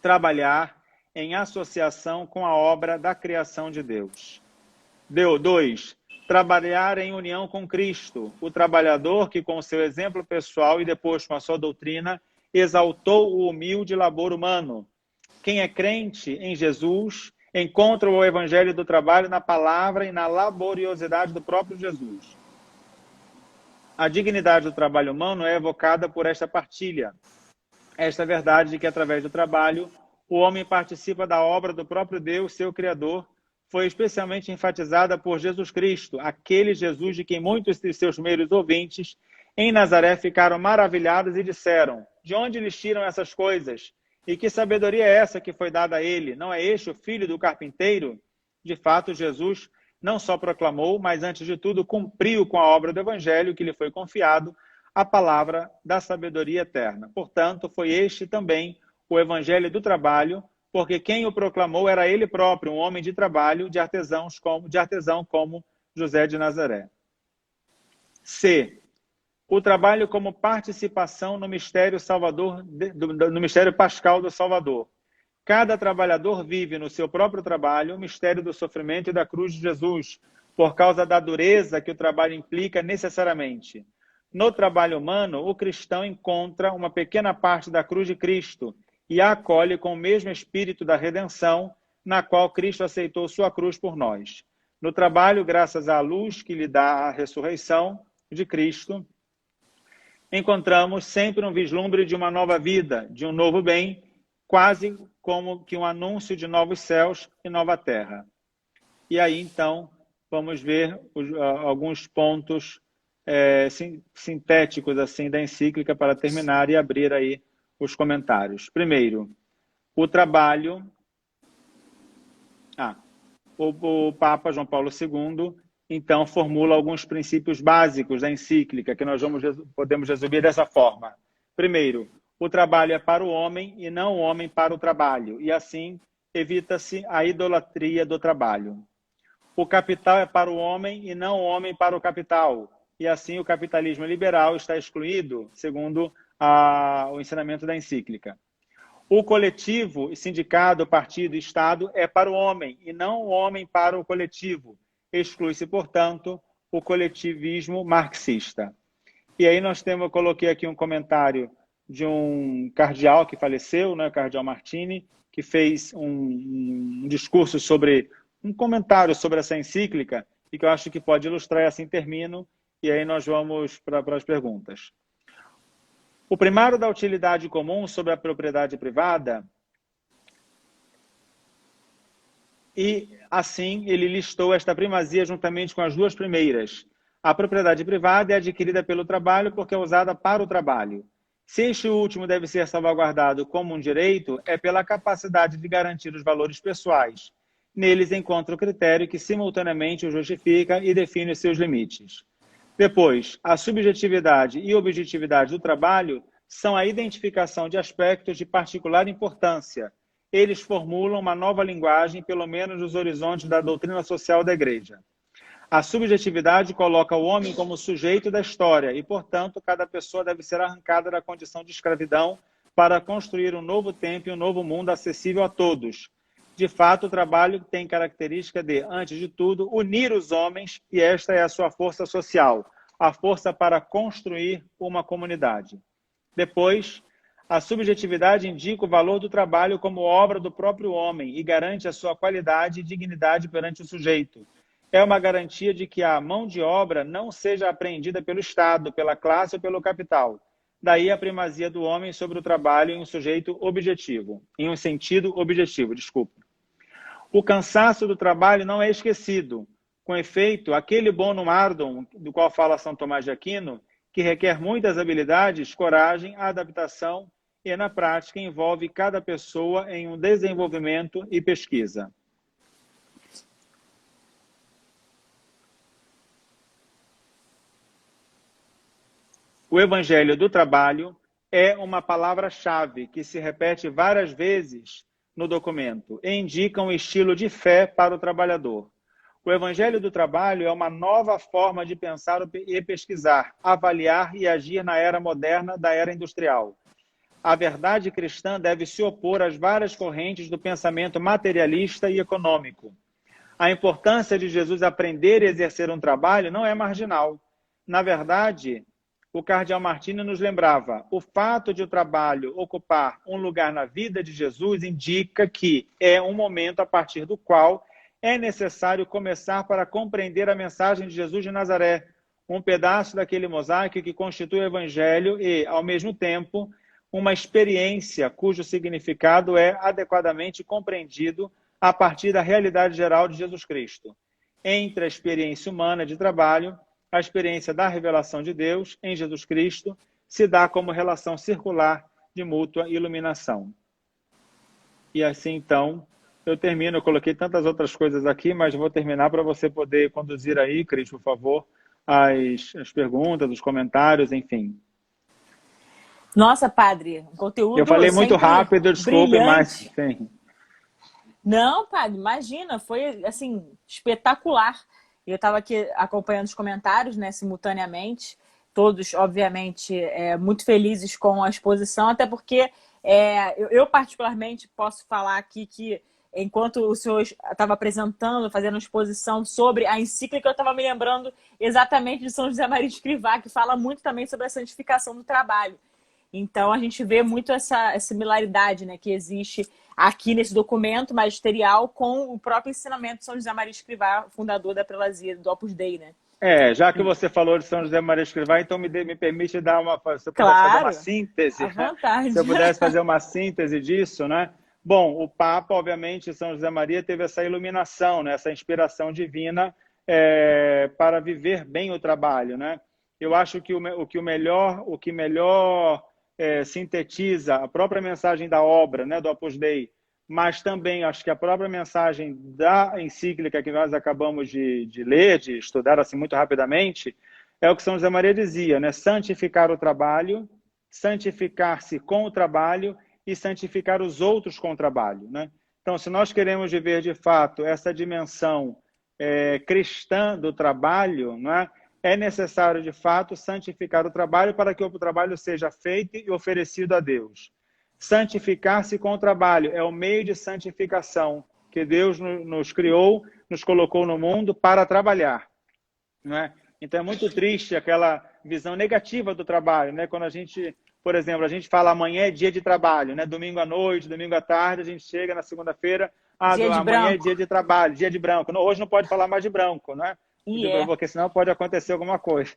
trabalhar em associação com a obra da criação de Deus. 2. Trabalhar em união com Cristo, o trabalhador que, com o seu exemplo pessoal e depois com a sua doutrina, exaltou o humilde labor humano. Quem é crente em Jesus encontra o evangelho do trabalho na palavra e na laboriosidade do próprio Jesus. A dignidade do trabalho humano é evocada por esta partilha. Esta verdade de que, através do trabalho, o homem participa da obra do próprio Deus, seu Criador, foi especialmente enfatizada por Jesus Cristo, aquele Jesus de quem muitos de seus primeiros ouvintes em Nazaré ficaram maravilhados e disseram: de onde lhes tiram essas coisas? E que sabedoria é essa que foi dada a ele? Não é este o filho do carpinteiro? De fato, Jesus não só proclamou, mas antes de tudo cumpriu com a obra do evangelho que lhe foi confiado, a palavra da sabedoria eterna. Portanto, foi este também o evangelho do trabalho, porque quem o proclamou era ele próprio, um homem de trabalho, de artesão como José de Nazaré. C. O trabalho como participação no mistério salvador, no mistério pascal do Salvador. Cada trabalhador vive no seu próprio trabalho o mistério do sofrimento e da cruz de Jesus, por causa da dureza que o trabalho implica necessariamente. No trabalho humano, o cristão encontra uma pequena parte da cruz de Cristo e a acolhe com o mesmo espírito da redenção, na qual Cristo aceitou sua cruz por nós. No trabalho, graças à luz que lhe dá a ressurreição de Cristo, encontramos sempre um vislumbre de uma nova vida, de um novo bem, quase como que um anúncio de novos céus e nova terra. E aí, então, vamos ver alguns pontos sintéticos assim, da encíclica para terminar e abrir aí os comentários. Primeiro, o trabalho... o Papa João Paulo II, então, formula alguns princípios básicos da encíclica, que nós podemos resumir dessa forma. Primeiro, o trabalho é para o homem e não o homem para o trabalho, e assim evita-se a idolatria do trabalho. O capital é para o homem e não o homem para o capital, e assim o capitalismo liberal está excluído, segundo o ensinamento da encíclica. O coletivo, sindicato, partido e Estado é para o homem e não o homem para o coletivo. Exclui-se, portanto, o coletivismo marxista. E aí eu coloquei aqui um comentário de um cardeal que faleceu, né, o cardeal Martini, que fez um discurso um comentário sobre essa encíclica, e que eu acho que pode ilustrar, assim termino, e aí nós vamos para as perguntas. O primário da utilidade comum sobre a propriedade privada, e assim ele listou esta primazia juntamente com as duas primeiras. A propriedade privada é adquirida pelo trabalho porque é usada para o trabalho. Se este último deve ser salvaguardado como um direito, é pela capacidade de garantir os valores pessoais. Neles encontra o critério que simultaneamente o justifica e define os seus limites. Depois, a subjetividade e objetividade do trabalho são a identificação de aspectos de particular importância. Eles formulam uma nova linguagem, pelo menos nos horizontes da doutrina social da Igreja. A subjetividade coloca o homem como sujeito da história e, portanto, cada pessoa deve ser arrancada da condição de escravidão para construir um novo tempo e um novo mundo acessível a todos. De fato, o trabalho tem característica de, antes de tudo, unir os homens, e esta é a sua força social, a força para construir uma comunidade. Depois, a subjetividade indica o valor do trabalho como obra do próprio homem e garante a sua qualidade e dignidade perante o sujeito. É uma garantia de que a mão de obra não seja apreendida pelo Estado, pela classe ou pelo capital. Daí a primazia do homem sobre o trabalho em um sujeito objetivo, em um sentido objetivo, desculpa. O cansaço do trabalho não é esquecido. Com efeito, aquele bonum ardum, do qual fala São Tomás de Aquino, que requer muitas habilidades, coragem, adaptação e, na prática, envolve cada pessoa em um desenvolvimento e pesquisa. O Evangelho do Trabalho é uma palavra-chave que se repete várias vezes no documento e indica um estilo de fé para o trabalhador. O Evangelho do Trabalho é uma nova forma de pensar e pesquisar, avaliar e agir na era moderna da era industrial. A verdade cristã deve se opor às várias correntes do pensamento materialista e econômico. A importância de Jesus aprender e exercer um trabalho não é marginal. Na verdade, o cardeal Martini nos lembrava, o fato de o trabalho ocupar um lugar na vida de Jesus indica que é um momento a partir do qual é necessário começar para compreender a mensagem de Jesus de Nazaré, um pedaço daquele mosaico que constitui o Evangelho e, ao mesmo tempo, uma experiência cujo significado é adequadamente compreendido a partir da realidade geral de Jesus Cristo. Entre a experiência humana de trabalho, a experiência da revelação de Deus em Jesus Cristo se dá como relação circular de mútua iluminação. E assim, então, eu termino. Eu coloquei tantas outras coisas aqui, mas vou terminar para você poder conduzir aí, Cris, por favor, as perguntas, os comentários, enfim. Nossa, padre, um conteúdo eu falei muito rápido, desculpe, brilhante. Mas sim. Não, padre, imagina, foi assim espetacular. Eu estava aqui acompanhando os comentários, né, simultaneamente, todos, obviamente, muito felizes com a exposição, até porque eu particularmente posso falar aqui que enquanto o senhor estava apresentando, fazendo uma exposição sobre a encíclica, eu estava me lembrando exatamente de São José Maria Escrivá, que fala muito também sobre a santificação do trabalho. Então, a gente vê muito essa similaridade, né, que existe aqui nesse documento magisterial com o próprio ensinamento de São José Maria Escrivá, fundador da prelazia do Opus Dei, né? Já que você falou de São José Maria Escrivá, então me permite dar se eu pudesse Claro, fazer uma síntese. à vontade. Se eu pudesse fazer uma síntese disso, né? Bom, o Papa, obviamente, São José Maria teve essa iluminação, né? Essa inspiração divina para viver bem o trabalho, né? Eu acho que o que melhor sintetiza a própria mensagem da obra, né, do Opus Dei, mas também acho que a própria mensagem da encíclica que nós acabamos de ler, de estudar assim muito rapidamente, é o que São José Maria dizia, né? Santificar o trabalho, santificar-se com o trabalho e santificar os outros com o trabalho, né? Então, se nós queremos viver de fato essa dimensão cristã do trabalho, não é? É necessário, de fato, santificar o trabalho para que o trabalho seja feito e oferecido a Deus. Santificar-se com o trabalho é o meio de santificação que Deus nos criou, nos colocou no mundo para trabalhar, não é? Então é muito triste aquela visão negativa do trabalho, né? Quando a gente, por exemplo, a gente fala amanhã é dia de trabalho, né? Domingo à noite, domingo à tarde, a gente chega na segunda-feira, amanhã é dia de trabalho, dia de branco. Hoje não pode falar mais de branco, né? E é. porque senão pode acontecer alguma coisa.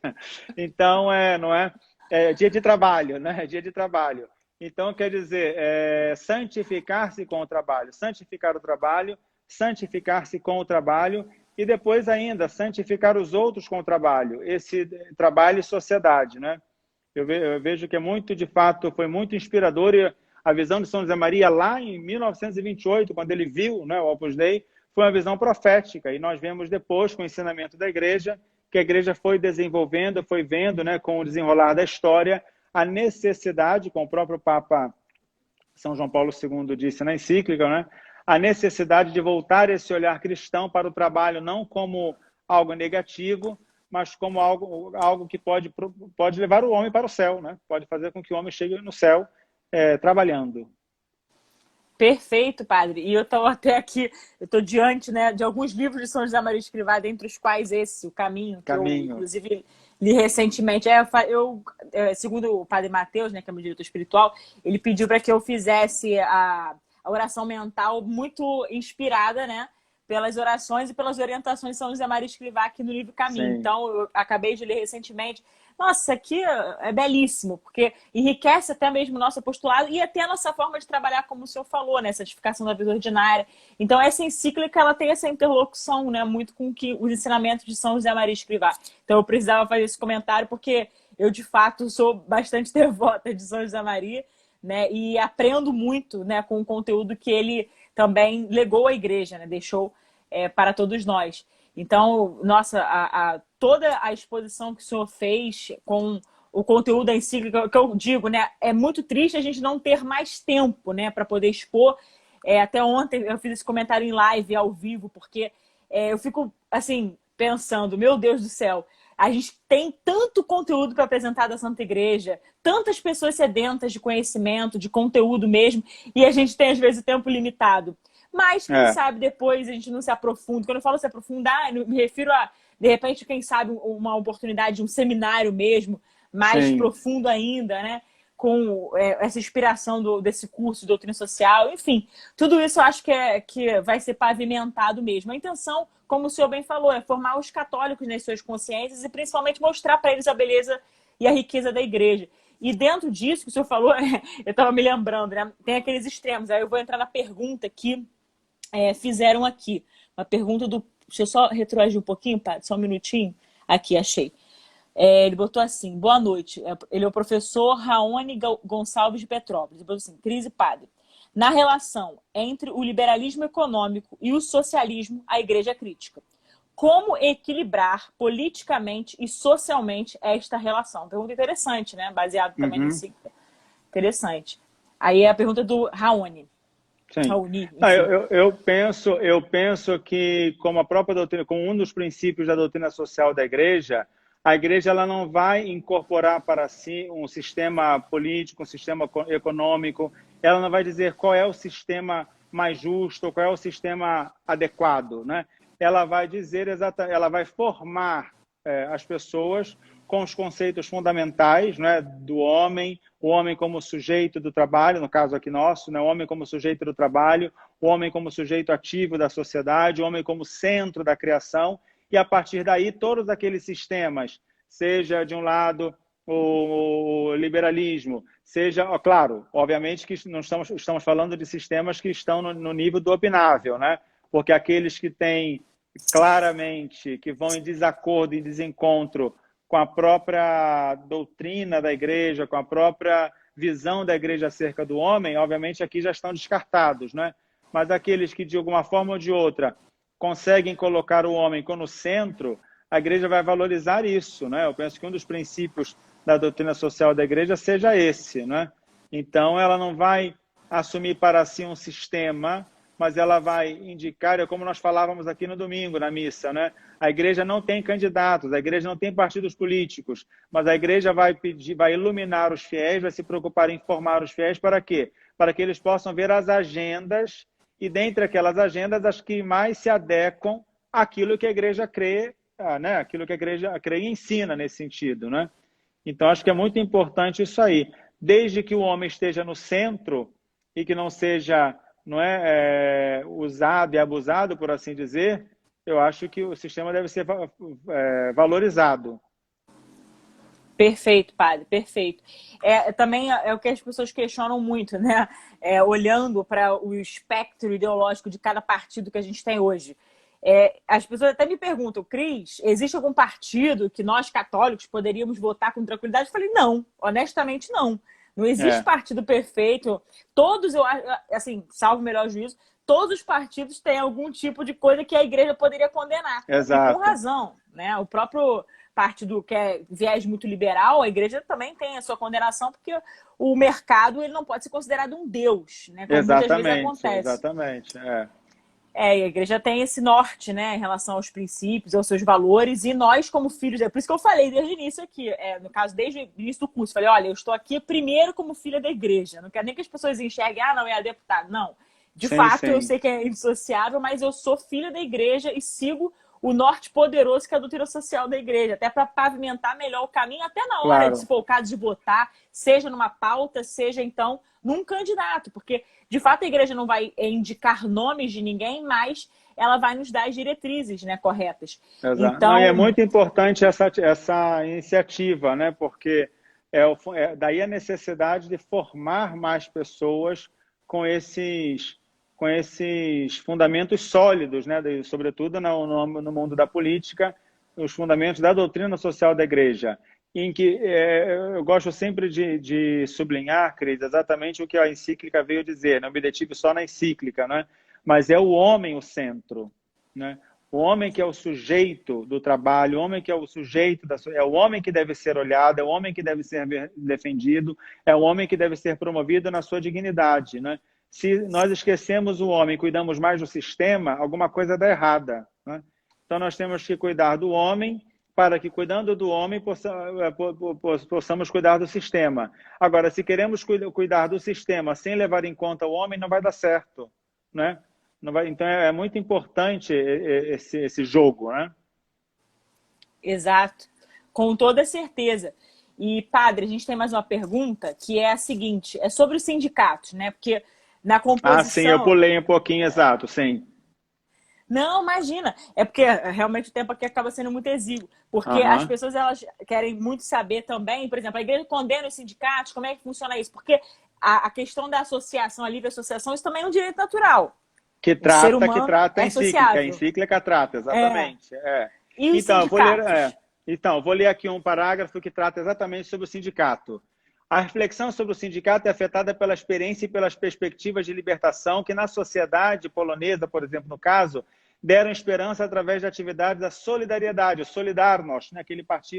Então, não é? É dia de trabalho, né? É dia de trabalho. Então, quer dizer, santificar-se com o trabalho, santificar o trabalho, santificar-se com o trabalho e depois ainda santificar os outros com o trabalho, esse trabalho e sociedade, né? Eu vejo que é muito, de fato, foi muito inspirador e a visão de São José Maria lá em 1928, quando ele viu, né, o Opus Dei, foi uma visão profética e nós vemos depois, com o ensinamento da igreja, que a igreja foi desenvolvendo, foi vendo, né, com o desenrolar da história, a necessidade, como o próprio Papa São João Paulo II disse na encíclica, né, a necessidade de voltar esse olhar cristão para o trabalho não como algo negativo, mas como algo que pode levar o homem para o céu, né? Pode fazer com que o homem chegue no céu trabalhando. Perfeito, padre. E eu estou até aqui, eu estou diante, né, de alguns livros de São José Maria Escrivá, dentre os quais esse, O Caminho, que eu, inclusive, li recentemente. Segundo o padre Mateus, né, que é meu diretor espiritual, ele pediu para que eu fizesse a oração mental muito inspirada, né, pelas orações e pelas orientações de São José Maria Escrivá aqui no livro Caminho. Sim. Então, eu acabei de ler recentemente. Nossa, aqui é belíssimo, porque enriquece até mesmo o nosso apostolado e até a nossa forma de trabalhar, como o senhor falou, né? Santificação da vida ordinária. Então, essa encíclica, ela tem essa interlocução, né? Muito com os ensinamentos de São José Maria Escrivá. Então, eu precisava fazer esse comentário, porque eu, de fato, sou bastante devota de São José Maria, né? E aprendo muito, né, com o conteúdo que ele também legou à igreja, né? Deixou para todos nós. Então, nossa, toda a exposição que o senhor fez com o conteúdo da encíclica, que eu digo, né, é muito triste a gente não ter mais tempo, né, para poder expor. Até ontem eu fiz esse comentário em live, ao vivo, porque eu fico, assim, pensando, meu Deus do céu, a gente tem tanto conteúdo para apresentar da Santa Igreja, tantas pessoas sedentas de conhecimento, de conteúdo mesmo, e a gente tem, às vezes, o tempo limitado. Mas, quem sabe, depois a gente não se aprofunda. Quando eu falo se aprofundar, eu me refiro a, de repente, quem sabe, uma oportunidade de um seminário mesmo, mais Sim. profundo ainda, né? Com essa inspiração desse curso de doutrina social. Enfim, tudo isso eu acho que vai ser pavimentado mesmo. A intenção, como o senhor bem falou, é formar os católicos nas suas consciências e principalmente mostrar para eles a beleza e a riqueza da igreja. E dentro disso que o senhor falou, eu estava me lembrando, né? Tem aqueles extremos. Aí eu vou entrar na pergunta que fizeram aqui. Uma pergunta do... Deixa eu só retroagir um pouquinho, padre, só um minutinho. Aqui, achei. Ele botou assim, boa noite. Ele é o professor Raoni Gonçalves de Petrópolis. Ele botou assim, crise padre. Na relação entre o liberalismo econômico e o socialismo, a igreja é crítica. Como equilibrar politicamente e socialmente esta relação? Pergunta interessante, né? Baseado também nesse... Interessante. Aí é a pergunta do Raoni. Sim. Eu penso que, como a própria doutrina, como um dos princípios da doutrina social da igreja, a igreja ela não vai incorporar para si um sistema político, um sistema econômico, ela não vai dizer qual é o sistema mais justo, qual é o sistema adequado, né? Ela vai dizer ela vai formar as pessoas com os conceitos fundamentais, né, do homem, o homem como sujeito do trabalho, no caso aqui nosso, né, o homem como sujeito do trabalho, o homem como sujeito ativo da sociedade, o homem como centro da criação, e a partir daí todos aqueles sistemas, seja de um lado o liberalismo, seja, claro, obviamente que não estamos falando de sistemas que estão no nível do opinável, né, porque aqueles que têm claramente, que vão em desacordo, em desencontro com a própria doutrina da igreja, com a própria visão da igreja acerca do homem, obviamente aqui já estão descartados, né? Mas aqueles que de alguma forma ou de outra conseguem colocar o homem como centro, a igreja vai valorizar isso, né? Eu penso que um dos princípios da doutrina social da igreja seja esse, né? Então ela não vai assumir para si um sistema, mas ela vai indicar, como nós falávamos aqui no domingo, na missa, né? A igreja não tem candidatos, a igreja não tem partidos políticos, mas a igreja vai iluminar os fiéis, vai se preocupar em formar os fiéis para quê? Para que eles possam ver as agendas e, dentre aquelas agendas, as que mais se adequam àquilo que a igreja crê, né? Aquilo que a igreja crê e ensina nesse sentido, né? Então, acho que é muito importante isso aí. Desde que o homem esteja no centro e que não seja usado e abusado, por assim dizer, eu acho que o sistema deve ser valorizado. Perfeito, padre, perfeito. Também é o que as pessoas questionam muito, né? Olhando para o espectro ideológico de cada partido que a gente tem hoje. As pessoas até me perguntam, Cris, existe algum partido que nós católicos poderíamos votar com tranquilidade? Eu falei, não, honestamente não. Não existe partido perfeito. Todos, eu assim, salvo o melhor juízo, todos os partidos têm algum tipo de coisa que a igreja poderia condenar. Exato. E com razão, né? O próprio partido que é viés muito liberal, a igreja também tem a sua condenação, porque o mercado ele não pode ser considerado um deus, né? Como muitas vezes acontece. Exatamente. E a igreja tem esse norte, né, em relação aos princípios, aos seus valores, e nós, como filhos, é por isso que eu falei desde o início aqui, no caso, desde o início do curso, falei, olha, eu estou aqui primeiro como filha da igreja, não quero nem que as pessoas enxerguem, não, é a deputada, não. De fato, eu sei que é indissociável, mas eu sou filha da igreja e sigo o norte poderoso que é a doutrina social da igreja, até para pavimentar melhor o caminho, até na hora de, se for o caso, de votar, seja numa pauta, seja, então, num candidato, porque, de fato, a igreja não vai indicar nomes de ninguém, mas ela vai nos dar as diretrizes, né, corretas. Exato. Então, é muito importante essa iniciativa, né, porque daí a necessidade de formar mais pessoas com esses fundamentos sólidos, né? Sobretudo no mundo da política, os fundamentos da doutrina social da igreja, em que eu gosto sempre de sublinhar, Cris, exatamente o que a encíclica veio dizer, não me detive só na encíclica, né? Mas é o homem o centro, né? O homem que é o sujeito do trabalho, o homem que é o sujeito, é o homem que deve ser olhado, é o homem que deve ser defendido, é o homem que deve ser promovido na sua dignidade, né? Se nós esquecemos o homem e cuidamos mais do sistema, alguma coisa dá errada, né? Então, nós temos que cuidar do homem para que, cuidando do homem, possamos cuidar do sistema. Agora, se queremos cuidar do sistema sem levar em conta o homem, não vai dar certo, né? Não vai, então, é muito importante esse jogo, né? Exato, com toda certeza. E, padre, a gente tem mais uma pergunta, que é a seguinte, é sobre os sindicatos, né? Porque na composição... sim, eu pulei um pouquinho, exato, sim. Não, imagina. É porque realmente o tempo aqui acaba sendo muito exíguo. Porque as pessoas elas querem muito saber também, por exemplo, a igreja condena os sindicatos, como é que funciona isso? Porque a questão da associação, a livre associação, isso também é um direito natural. Que trata a encíclica. A encíclica trata, exatamente. E os sindicatos? Então, vou ler aqui um parágrafo que trata exatamente sobre o sindicato. A reflexão sobre o sindicato é afetada pela experiência e pelas perspectivas de libertação que, na sociedade polonesa, por exemplo, no caso, deram esperança através da atividade da solidariedade, o Solidarność, né?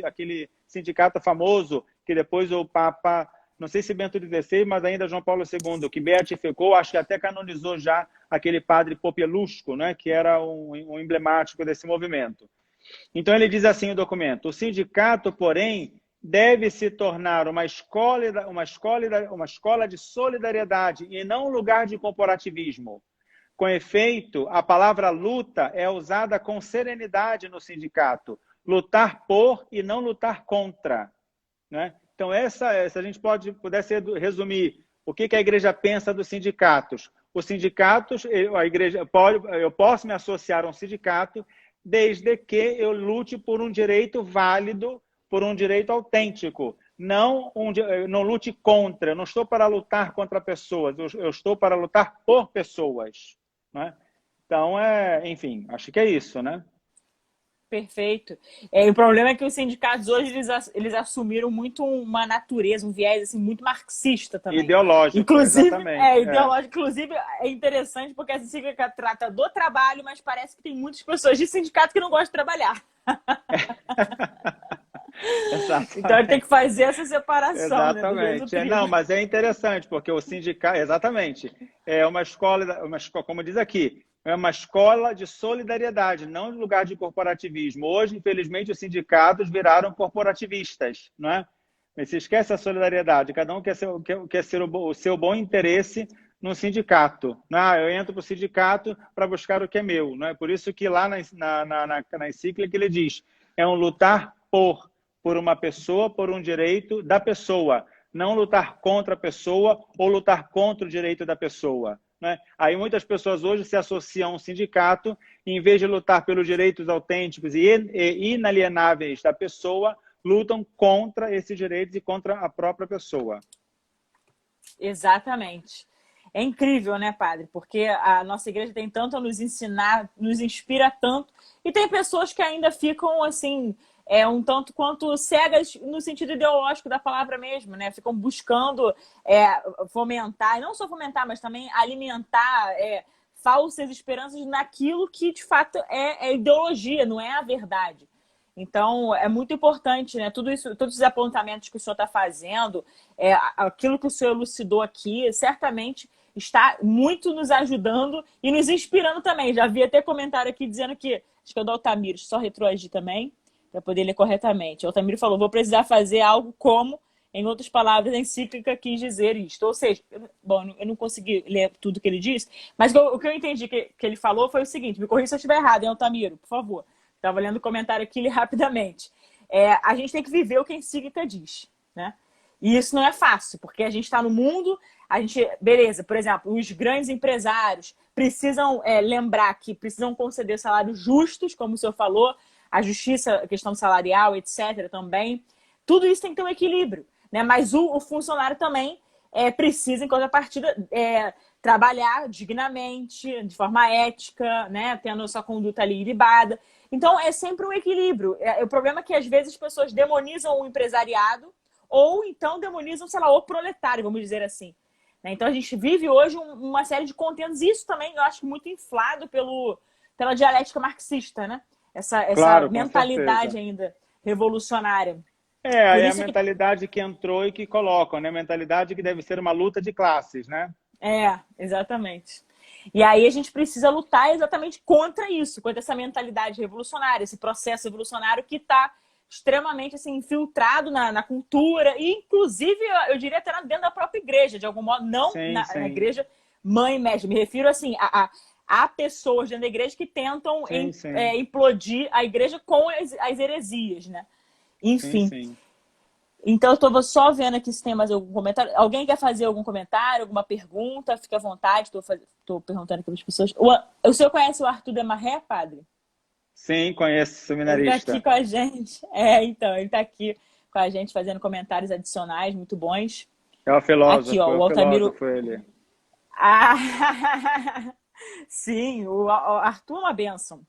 Aquele sindicato famoso que depois o Papa, não sei se Bento XVI, mas ainda João Paulo II, que beatificou, acho que até canonizou já aquele padre Popieluszko, né? Que era um emblemático desse movimento. Então, ele diz assim o documento: o sindicato, porém, deve se tornar uma escola de solidariedade e não um lugar de corporativismo. Com efeito, a palavra luta é usada com serenidade no sindicato. Lutar por e não lutar contra, né? Então, se a gente pudesse resumir o que a igreja pensa dos sindicatos. Os sindicatos, eu posso me associar a um sindicato desde que eu lute por um direito válido, por um direito autêntico. Não lute contra. Eu não estou para lutar contra pessoas, eu estou para lutar por pessoas, né? Então, enfim, acho que é isso, né? Perfeito. O problema é que os sindicatos hoje eles assumiram muito uma natureza, um viés assim, muito marxista também. Ideológico, inclusive, exatamente. Ideológico. Inclusive, é interessante porque essa encíclica trata do trabalho, mas parece que tem muitas pessoas de sindicato que não gostam de trabalhar. Então, ele tem que fazer essa separação. Exatamente. Né, não, mas é interessante, porque o sindicato, exatamente, é uma escola, como diz aqui, é uma escola de solidariedade, não de lugar de corporativismo. Hoje, infelizmente, os sindicatos viraram corporativistas, não é? Mas se esquece a solidariedade, cada um quer ser o seu bom interesse no sindicato. Eu entro para o sindicato para buscar o que é meu. Não é? Por isso que lá na encíclica ele diz, é um lutar por uma pessoa, por um direito da pessoa, não lutar contra a pessoa ou lutar contra o direito da pessoa. né? Aí muitas pessoas hoje se associam a um sindicato e, em vez de lutar pelos direitos autênticos e inalienáveis da pessoa, lutam contra esses direitos e contra a própria pessoa. Exatamente. É incrível, né, padre? Porque a nossa igreja tem tanto a nos ensinar, nos inspira tanto, e tem pessoas que ainda ficam, assim, um tanto quanto cegas no sentido ideológico da palavra mesmo, né? Ficam buscando fomentar, e não só fomentar, mas também alimentar falsas esperanças naquilo que, de fato, é ideologia, não é a verdade. Então, é muito importante, né? Tudo isso, todos os apontamentos que o senhor está fazendo, aquilo que o senhor elucidou aqui, certamente está muito nos ajudando e nos inspirando também. Já vi até comentário aqui dizendo que, acho que é o do Altamiro, só retroagir também, para poder ler corretamente. O Altamiro falou, vou precisar fazer algo como, em outras palavras, a encíclica quis dizer isto. Ou seja, bom, eu não consegui ler tudo que ele disse, mas o que eu entendi que ele falou foi o seguinte, me corrija se eu estiver errado, hein, Altamiro, por favor. Estava lendo o comentário aqui rapidamente. A gente tem que viver o que a encíclica diz, né? E isso não é fácil, porque a gente está no mundo, beleza, por exemplo, os grandes empresários precisam lembrar que precisam conceder salários justos, como o senhor falou, a justiça, a questão salarial, etc. também. Tudo isso tem que ter um equilíbrio, né? Mas o funcionário também precisa, em contrapartida, trabalhar dignamente, de forma ética, né? Tendo a sua conduta ali ilibada. Então, é sempre um equilíbrio. O problema é que, às vezes, as pessoas demonizam o empresariado ou, então, demonizam, sei lá, o proletário, vamos dizer assim. Então, a gente vive hoje uma série de contendas. E isso também, eu acho, muito inflado pela dialética marxista, né? Essa Claro, com mentalidade certeza. ainda revolucionária. É a mentalidade que entrou e que colocam, né? Mentalidade que deve ser uma luta de classes, né? Exatamente. E aí a gente precisa lutar exatamente contra isso, contra essa mentalidade revolucionária, esse processo revolucionário que está extremamente assim, infiltrado na cultura e, inclusive, eu diria até dentro da própria igreja, de algum modo, não Sim, na sim. igreja mãe mestre. Me refiro assim, a pessoas dentro da igreja que tentam Sim, sim. implodir a igreja com as heresias, né? Sim, Enfim. sim. Então, eu estou só vendo aqui se tem mais algum comentário. Alguém quer fazer algum comentário, alguma pergunta? Fica à vontade, estou perguntando aqui para as pessoas. O senhor conhece o Arthur Demarré, padre? Sim, conheço Ele está aqui seminarista. com a gente. Então, ele está aqui com a gente fazendo comentários adicionais muito bons. É o Aqui, ó, filósofo, é o o Altamiro. filósofo ele. Ah, sim, o Arthur é uma bênção.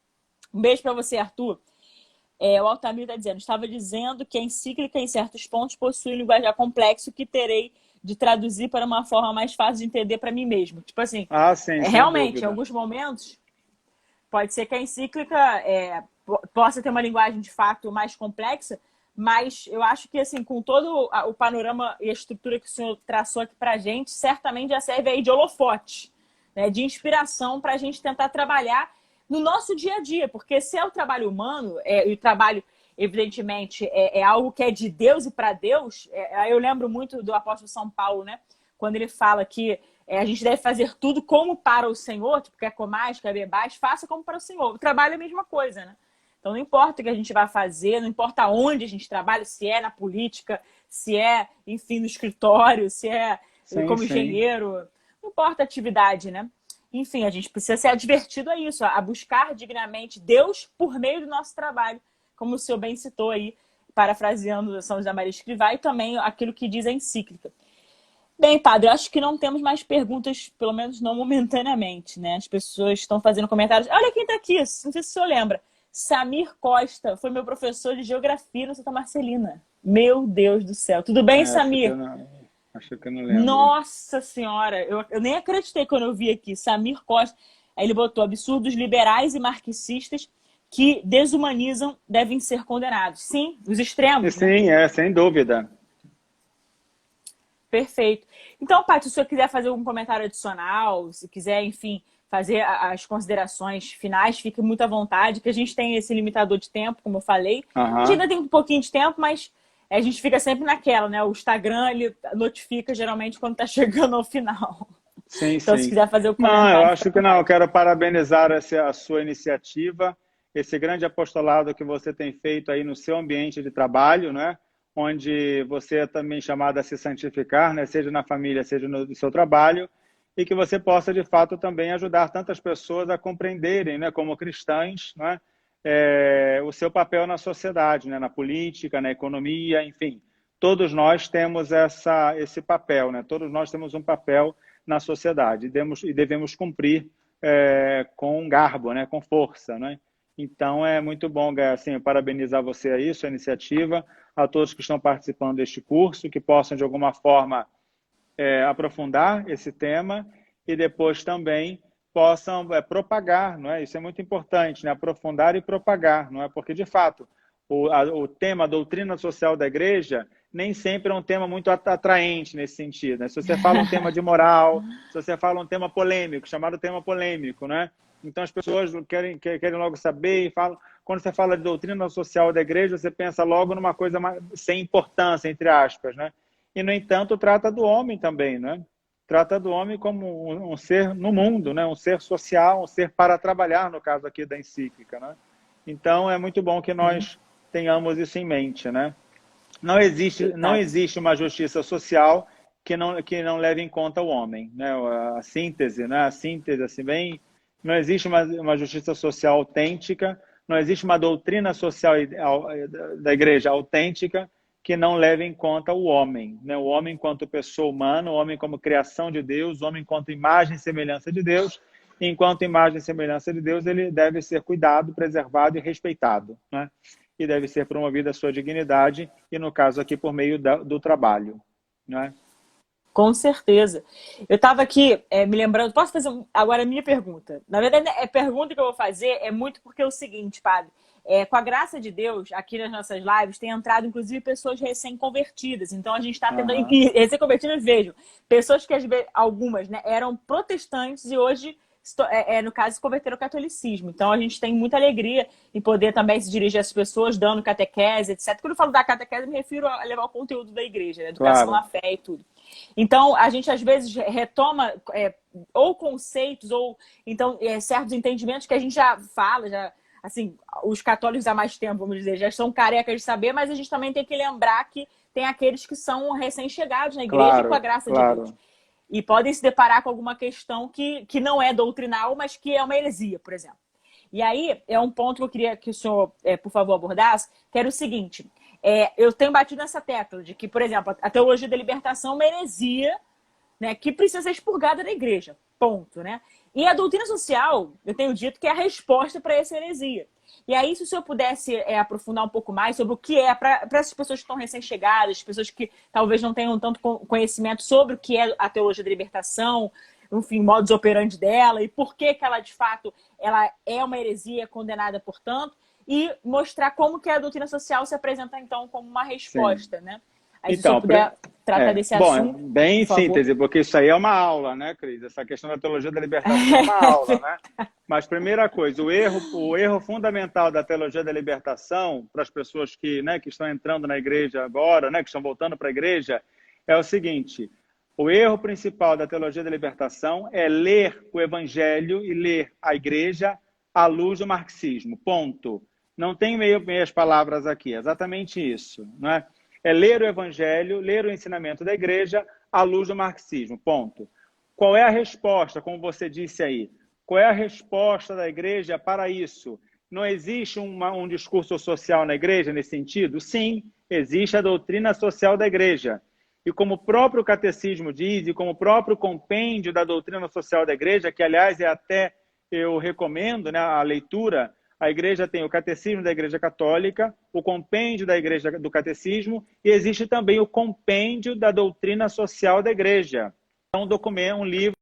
Um beijo para você, Arthur. O Altamiro está dizendo, estava dizendo que a encíclica, em certos pontos, possui um linguajar complexo que terei de traduzir para uma forma mais fácil de entender para mim mesmo. Tipo assim, Ah, sim, sem realmente, em dúvida. alguns momentos, pode ser que a encíclica possa ter uma linguagem de fato mais complexa, mas eu acho que, assim, com todo o panorama e a estrutura que o senhor traçou aqui para a gente, certamente já serve aí de holofote, né, de inspiração para a gente tentar trabalhar no nosso dia a dia, porque se é o trabalho humano, e o trabalho, evidentemente, é algo que é de Deus e para Deus, eu lembro muito do apóstolo São Paulo, né, quando ele fala que a gente deve fazer tudo como para o Senhor, tipo, quer comais, quer bebais, faça como para o Senhor. O trabalho é a mesma coisa, né? Então não importa o que a gente vai fazer, não importa onde a gente trabalha, se é na política, se é, enfim, no escritório, se é Sim, como sim. engenheiro, não importa a atividade, né? Enfim, a gente precisa ser advertido a isso, a buscar dignamente Deus por meio do nosso trabalho, como o senhor bem citou aí, parafraseando São José Maria Escrivá, e também aquilo que diz a encíclica. Bem, padre, eu acho que não temos mais perguntas, pelo menos não momentaneamente, né? As pessoas estão fazendo comentários. Olha quem está aqui, não sei se o senhor lembra. Samir Costa foi meu professor de geografia no Santa Marcelina. Meu Deus do céu. Tudo bem, Samir? Acho que eu não lembro. Nossa Senhora, eu nem acreditei quando eu vi aqui. Samir Costa. Aí ele botou absurdos liberais e marxistas que desumanizam devem ser condenados. Sim, os extremos, né? Sim, sem dúvida. Perfeito. Então, Paty, se o senhor quiser fazer algum comentário adicional, se quiser, enfim, fazer as considerações finais, fique muito à vontade, que a gente tem esse limitador de tempo, como eu falei. A gente Aham. ainda tem um pouquinho de tempo, mas a gente fica sempre naquela, né? O Instagram, ele notifica geralmente quando está chegando ao final. Sim, Então, se sim. quiser fazer o Não, eu comentário, fica à acho que não. Eu vontade. quero parabenizar a sua iniciativa, esse grande apostolado que você tem feito aí no seu ambiente de trabalho, né? Onde você é também chamado a se santificar, né? Seja na família, seja no seu trabalho. e que você possa, de fato, também ajudar tantas pessoas a compreenderem, né, como cristãs, né, o seu papel na sociedade, né, na política, na economia, enfim. Todos nós temos esse papel, né? Todos nós temos um papel na sociedade e devemos cumprir com garbo, né? Com força, né? Então, é muito bom, assim, parabenizar você aí, sua iniciativa, a todos que estão participando deste curso, que possam, de alguma forma, aprofundar esse tema e depois também possam propagar, não é? Isso é muito importante, né? Aprofundar e propagar, não é? Porque, de fato, o tema, a doutrina social da igreja, nem sempre é um tema muito atraente nesse sentido, né? Se você fala um tema de moral, se você fala um tema polêmico, chamado tema polêmico, né? Então as pessoas querem logo saber e falam. Quando você fala de doutrina social da igreja, você pensa logo numa coisa sem importância, entre aspas, né? E, no entanto, trata do homem também, né? Trata do homem como um ser no mundo, né? Um ser social, um ser para trabalhar, no caso aqui da encíclica, né? Então, é muito bom que nós tenhamos isso em mente, né? Não existe uma justiça social que não leve em conta o homem, né? A síntese, né? A síntese, assim, bem... Não existe uma justiça social autêntica, não existe uma doutrina social da igreja autêntica que não leve em conta o homem, né? O homem enquanto pessoa humana, o homem como criação de Deus, o homem enquanto imagem e semelhança de Deus, e enquanto imagem e semelhança de Deus, ele deve ser cuidado, preservado e respeitado, né? E deve ser promovida a sua dignidade, e no caso aqui por meio do trabalho, né? Com certeza. Eu estava aqui me lembrando, posso fazer agora a minha pergunta? Na verdade, a pergunta que eu vou fazer é muito porque é o seguinte, padre. Com a graça de Deus, aqui nas nossas lives, tem entrado, inclusive, pessoas recém-convertidas. Então, a gente está tendo... Uhum. Recém-convertidas, vejo. Pessoas que, algumas, né, eram protestantes e hoje, no caso, se converteram ao catolicismo. Então, a gente tem muita alegria em poder também se dirigir a essas pessoas, dando catequese, etc. Quando eu falo da catequese, me refiro a levar o conteúdo da igreja, né? Educação Claro. na fé e tudo. Então, a gente, às vezes, retoma ou conceitos ou então certos entendimentos que a gente já fala, já... Assim, os católicos há mais tempo, vamos dizer, já estão carecas de saber, mas a gente também tem que lembrar que tem aqueles que são recém-chegados na igreja com a Claro, graça de Deus. claro. E podem se deparar com alguma questão que não é doutrinal, mas que é uma heresia, por exemplo. E aí, é um ponto que eu queria que o senhor, por favor, abordasse, que era o seguinte. Eu tenho batido nessa tecla de que, por exemplo, a teologia da libertação é uma heresia, né, que precisa ser expurgada da igreja. Ponto, né? E a doutrina social, eu tenho dito que é a resposta para essa heresia. E aí, se o senhor pudesse aprofundar um pouco mais sobre o que é, para essas pessoas que estão recém-chegadas, pessoas que talvez não tenham tanto conhecimento sobre o que é a teologia da libertação, enfim, modus operandi dela, e por que ela, de fato, ela é uma heresia condenada, portanto, e mostrar como que a doutrina social se apresenta, então, como uma Sim. resposta, né? Aí, se o senhor Então, puder tratar desse bom, assunto, bem em por favor. síntese, porque isso aí é uma aula, né, Cris? Essa questão da teologia da libertação é uma aula, né? Mas, primeira coisa, o erro fundamental da teologia da libertação, para as pessoas né, que estão entrando na igreja agora, né, que estão voltando para a igreja, é o seguinte: o erro principal da teologia da libertação é ler o evangelho e ler a igreja à luz do marxismo. Ponto. Não tem meias palavras aqui, é exatamente isso, não é? É ler o evangelho, ler o ensinamento da igreja à luz do marxismo, ponto. Qual é a resposta, como você disse aí? Qual é a resposta da igreja para isso? Não existe um discurso social na igreja nesse sentido? Sim, existe a doutrina social da igreja. E como o próprio catecismo diz, e como o próprio compêndio da doutrina social da igreja, que, aliás, eu recomendo, né, a leitura. A igreja tem o catecismo da Igreja Católica, o compêndio da Igreja do Catecismo, e existe também o compêndio da doutrina social da igreja. É um documento, um livro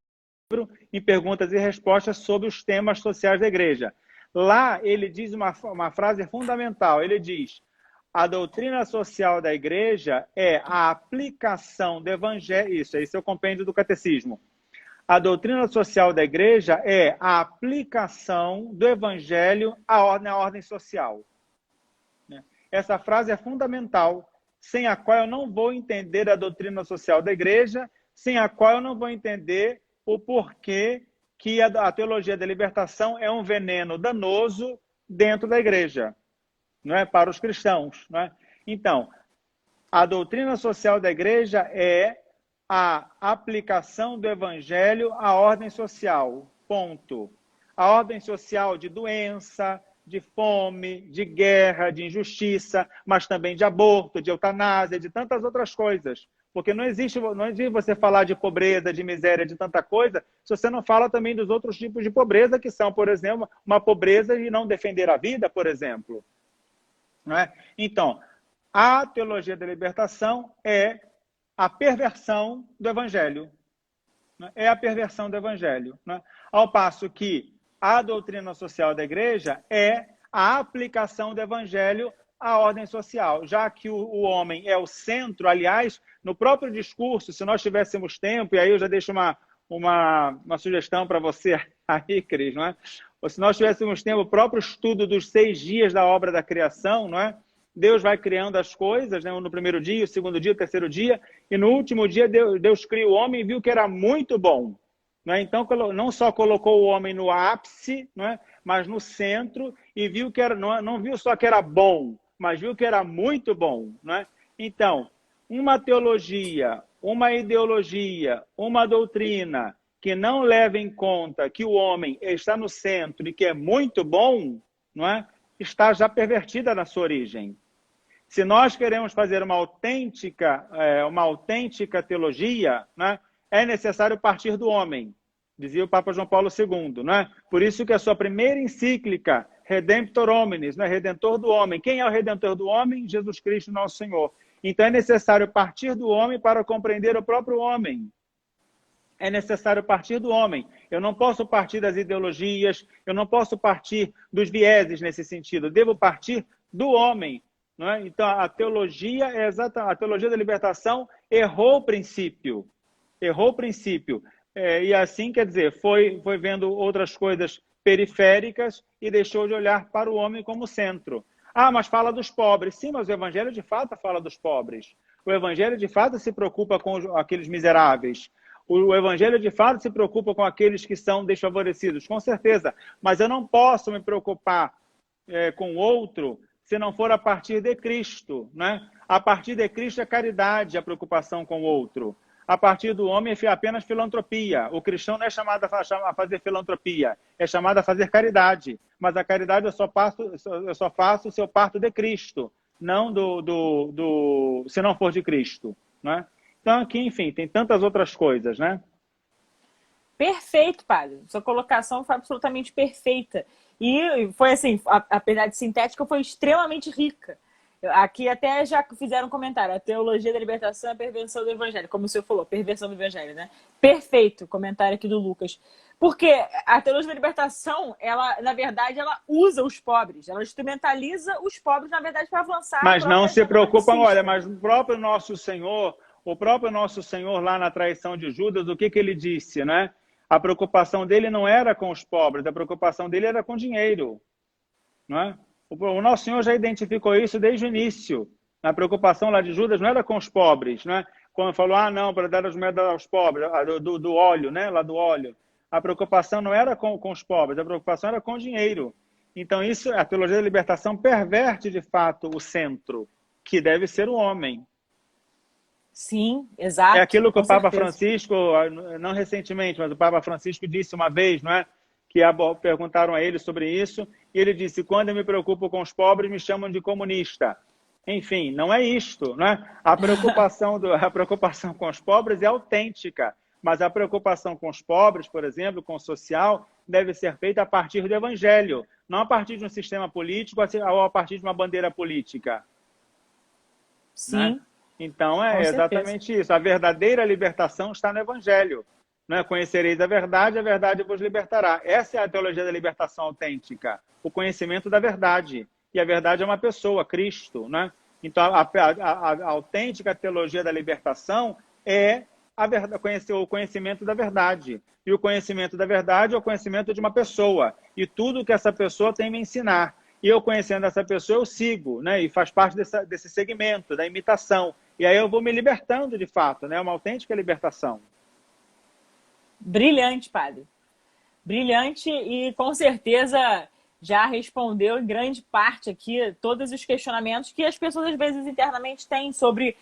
em perguntas e respostas sobre os temas sociais da igreja. Lá ele diz uma frase fundamental, ele diz: a doutrina social da igreja é a aplicação do evangelho. Isso, esse é o compêndio do catecismo. A doutrina social da igreja é a aplicação do evangelho à ordem social. Essa frase é fundamental, sem a qual eu não vou entender a doutrina social da igreja, sem a qual eu não vou entender o porquê que a teologia da libertação é um veneno danoso dentro da igreja, não é? Para os cristãos, não é? Então, a doutrina social da igreja é a aplicação do evangelho à ordem social. Ponto. A ordem social de doença, de fome, de guerra, de injustiça, mas também de aborto, de eutanásia, de tantas outras coisas. Porque não existe você falar de pobreza, de miséria, de tanta coisa, se você não fala também dos outros tipos de pobreza, que são, por exemplo, uma pobreza de não defender a vida, por exemplo. Não é? Então, a teologia da libertação é a perversão do evangelho. É a perversão do evangelho. Né? Ao passo que a doutrina social da igreja é a aplicação do evangelho à ordem social, já que o homem é o centro. Aliás, no próprio discurso, se nós tivéssemos tempo, e aí eu já deixo uma sugestão para você aí, Cris, não é? Ou se nós tivéssemos tempo, o próprio estudo dos 6 dias da obra da criação, não é? Deus vai criando as coisas, né? No primeiro dia, o segundo dia, o terceiro dia, e no último dia Deus cria o homem e viu que era muito bom. Né? Então, não só colocou o homem no ápice, né? Mas no centro, e viu que era, não viu só que era bom, mas viu que era muito bom. Né? Então, uma teologia, uma ideologia, uma doutrina que não leva em conta que o homem está no centro e que é muito bom, não é? Está já pervertida na sua origem. Se nós queremos fazer uma autêntica teologia, né, é necessário partir do homem, dizia o Papa João Paulo II. Né? Por isso que a sua primeira encíclica, Redemptor Hominis, né, Redentor do homem. Quem é o Redentor do homem? Jesus Cristo, nosso Senhor. Então é necessário partir do homem para compreender o próprio homem. É necessário partir do homem. Eu não posso partir das ideologias, eu não posso partir dos vieses nesse sentido. Eu devo partir do homem. Não é? Então, a teologia a teologia da libertação errou o princípio. Errou o princípio. E assim, quer dizer, foi vendo outras coisas periféricas e deixou de olhar para o homem como centro. Ah, mas fala dos pobres. Sim, mas o evangelho de fato fala dos pobres. O evangelho de fato se preocupa com aqueles miseráveis. O evangelho de fato se preocupa com aqueles que são desfavorecidos, com certeza. Mas eu não posso me preocupar com o outro se não for a partir de Cristo. Né? A partir de Cristo é caridade, a preocupação com o outro. A partir do homem é apenas filantropia. O cristão não é chamado a fazer filantropia, é chamado a fazer caridade. Mas a caridade eu só faço se eu parto de Cristo, não se não for de Cristo. Né? Então, aqui, enfim, tem tantas outras coisas, né? Perfeito, padre. Sua colocação foi absolutamente perfeita. E foi assim, apesar de sintética, foi extremamente rica. Aqui até já fizeram um comentário. A teologia da libertação é a perversão do evangelho. Como o senhor falou, perversão do evangelho, né? Perfeito, comentário aqui do Lucas. Porque a teologia da libertação, ela, na verdade, ela usa os pobres. Ela instrumentaliza os pobres, na verdade, para avançar. Mas não se preocupam, olha, mas o próprio nosso Senhor lá na traição de Judas, o que ele disse, né? A preocupação dele não era com os pobres, a preocupação dele era com dinheiro. Não é? O nosso Senhor já identificou isso desde o início. A preocupação lá de Judas não era com os pobres. Não é? Quando falou, não, para dar as moedas aos pobres, do óleo, né? Lá do óleo. A preocupação não era com os pobres, a preocupação era com o dinheiro. Então, a teologia da libertação perverte, de fato, o centro, que deve ser o homem. Sim, exato. É aquilo que o Papa Francisco, não recentemente, mas o Papa Francisco disse uma vez, não é? Que perguntaram a ele sobre isso, e ele disse, quando eu me preocupo com os pobres, me chamam de comunista. Enfim, não é isto, não é? A preocupação com os pobres é autêntica, mas a preocupação com os pobres, por exemplo, com o social, deve ser feita a partir do evangelho, não a partir de um sistema político ou a partir de uma bandeira política. Sim. Né? Então, é exatamente isso. A verdadeira libertação está no Evangelho. Né? Conhecereis a verdade vos libertará. Essa é a teologia da libertação autêntica. O conhecimento da verdade. E a verdade é uma pessoa, Cristo. Né? Então, a autêntica teologia da libertação é o conhecimento da verdade. E o conhecimento da verdade é o conhecimento de uma pessoa. E tudo que essa pessoa tem me ensinar. E eu conhecendo essa pessoa, eu sigo. Né? E faz parte desse segmento, da imitação. E aí eu vou me libertando, de fato, né? Uma autêntica libertação. Brilhante, padre. Brilhante e, com certeza, já respondeu em grande parte aqui todos os questionamentos que as pessoas às vezes internamente têm sobre...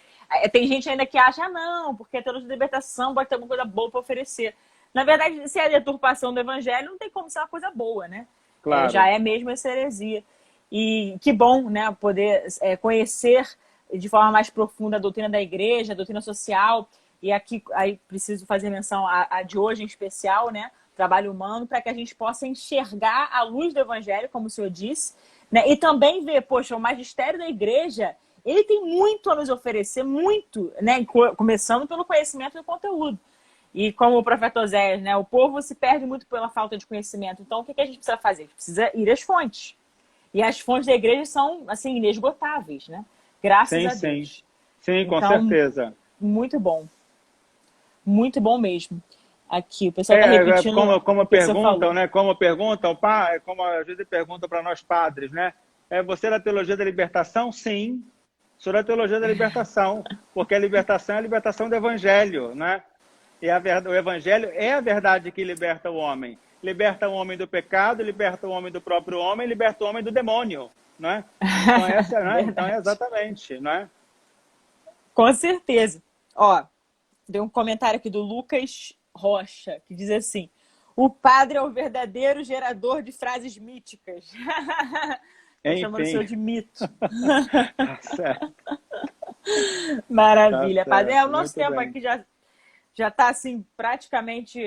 Tem gente ainda que acha, não, porque a teologia da libertação pode ter alguma coisa boa para oferecer. Na verdade, se é a deturpação do evangelho, não tem como ser uma coisa boa, né? Claro. Já é mesmo essa heresia. E que bom, né, poder conhecer de forma mais profunda a doutrina da igreja, a doutrina social. E aqui aí preciso fazer menção a de hoje em especial, né? Trabalho humano, para que a gente possa enxergar a luz do evangelho, como o senhor disse, né? E também ver, poxa, o magistério da igreja, ele tem muito a nos oferecer, muito, né? Começando pelo conhecimento do conteúdo. E como o profeta Oséias, né? O povo se perde muito pela falta de conhecimento. Então, o que a gente precisa fazer? A gente precisa ir às fontes. E as fontes da igreja são, assim, inesgotáveis, né? Graças a Deus. Sim, com então, certeza. Muito bom. Muito bom mesmo. Aqui, o pessoal está repetindo. Como perguntam, né? Como perguntam, como às vezes perguntam para nós padres, né? Você é da teologia da libertação? Sim, sou da teologia da libertação, porque a libertação é a libertação do evangelho, né? E o evangelho é a verdade que liberta o homem. Liberta o homem do pecado, liberta o homem do próprio homem, liberta o homem do demônio, né? Então, então é exatamente, né? Com certeza. Ó, deu um comentário aqui do Lucas Rocha, que diz assim: o padre é o verdadeiro gerador de frases míticas. Tô chamando o senhor de mito. Tá certo. Maravilha, tá padre. certo. O nosso Muito tempo bem. aqui já está assim, praticamente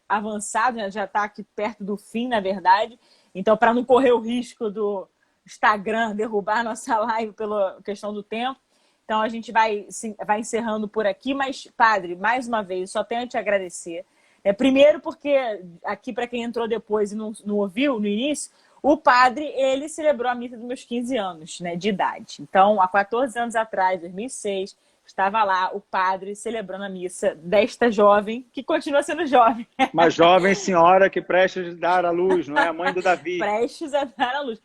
avançado, né? Já está aqui perto do fim, na verdade. Então, para não correr o risco do Instagram derrubar a nossa live pela questão do tempo, então a gente vai encerrando por aqui. Mas, padre, mais uma vez, só tenho a te agradecer. Primeiro porque, aqui para quem entrou depois e não ouviu no início, o padre, ele celebrou a missa dos meus 15 anos, né, de idade. Então, há 14 anos atrás, 2006, estava lá o padre celebrando a missa desta jovem, que continua sendo jovem. Uma jovem senhora que prestes a dar à luz, não é? A mãe do Davi. Prestes a dar à luz.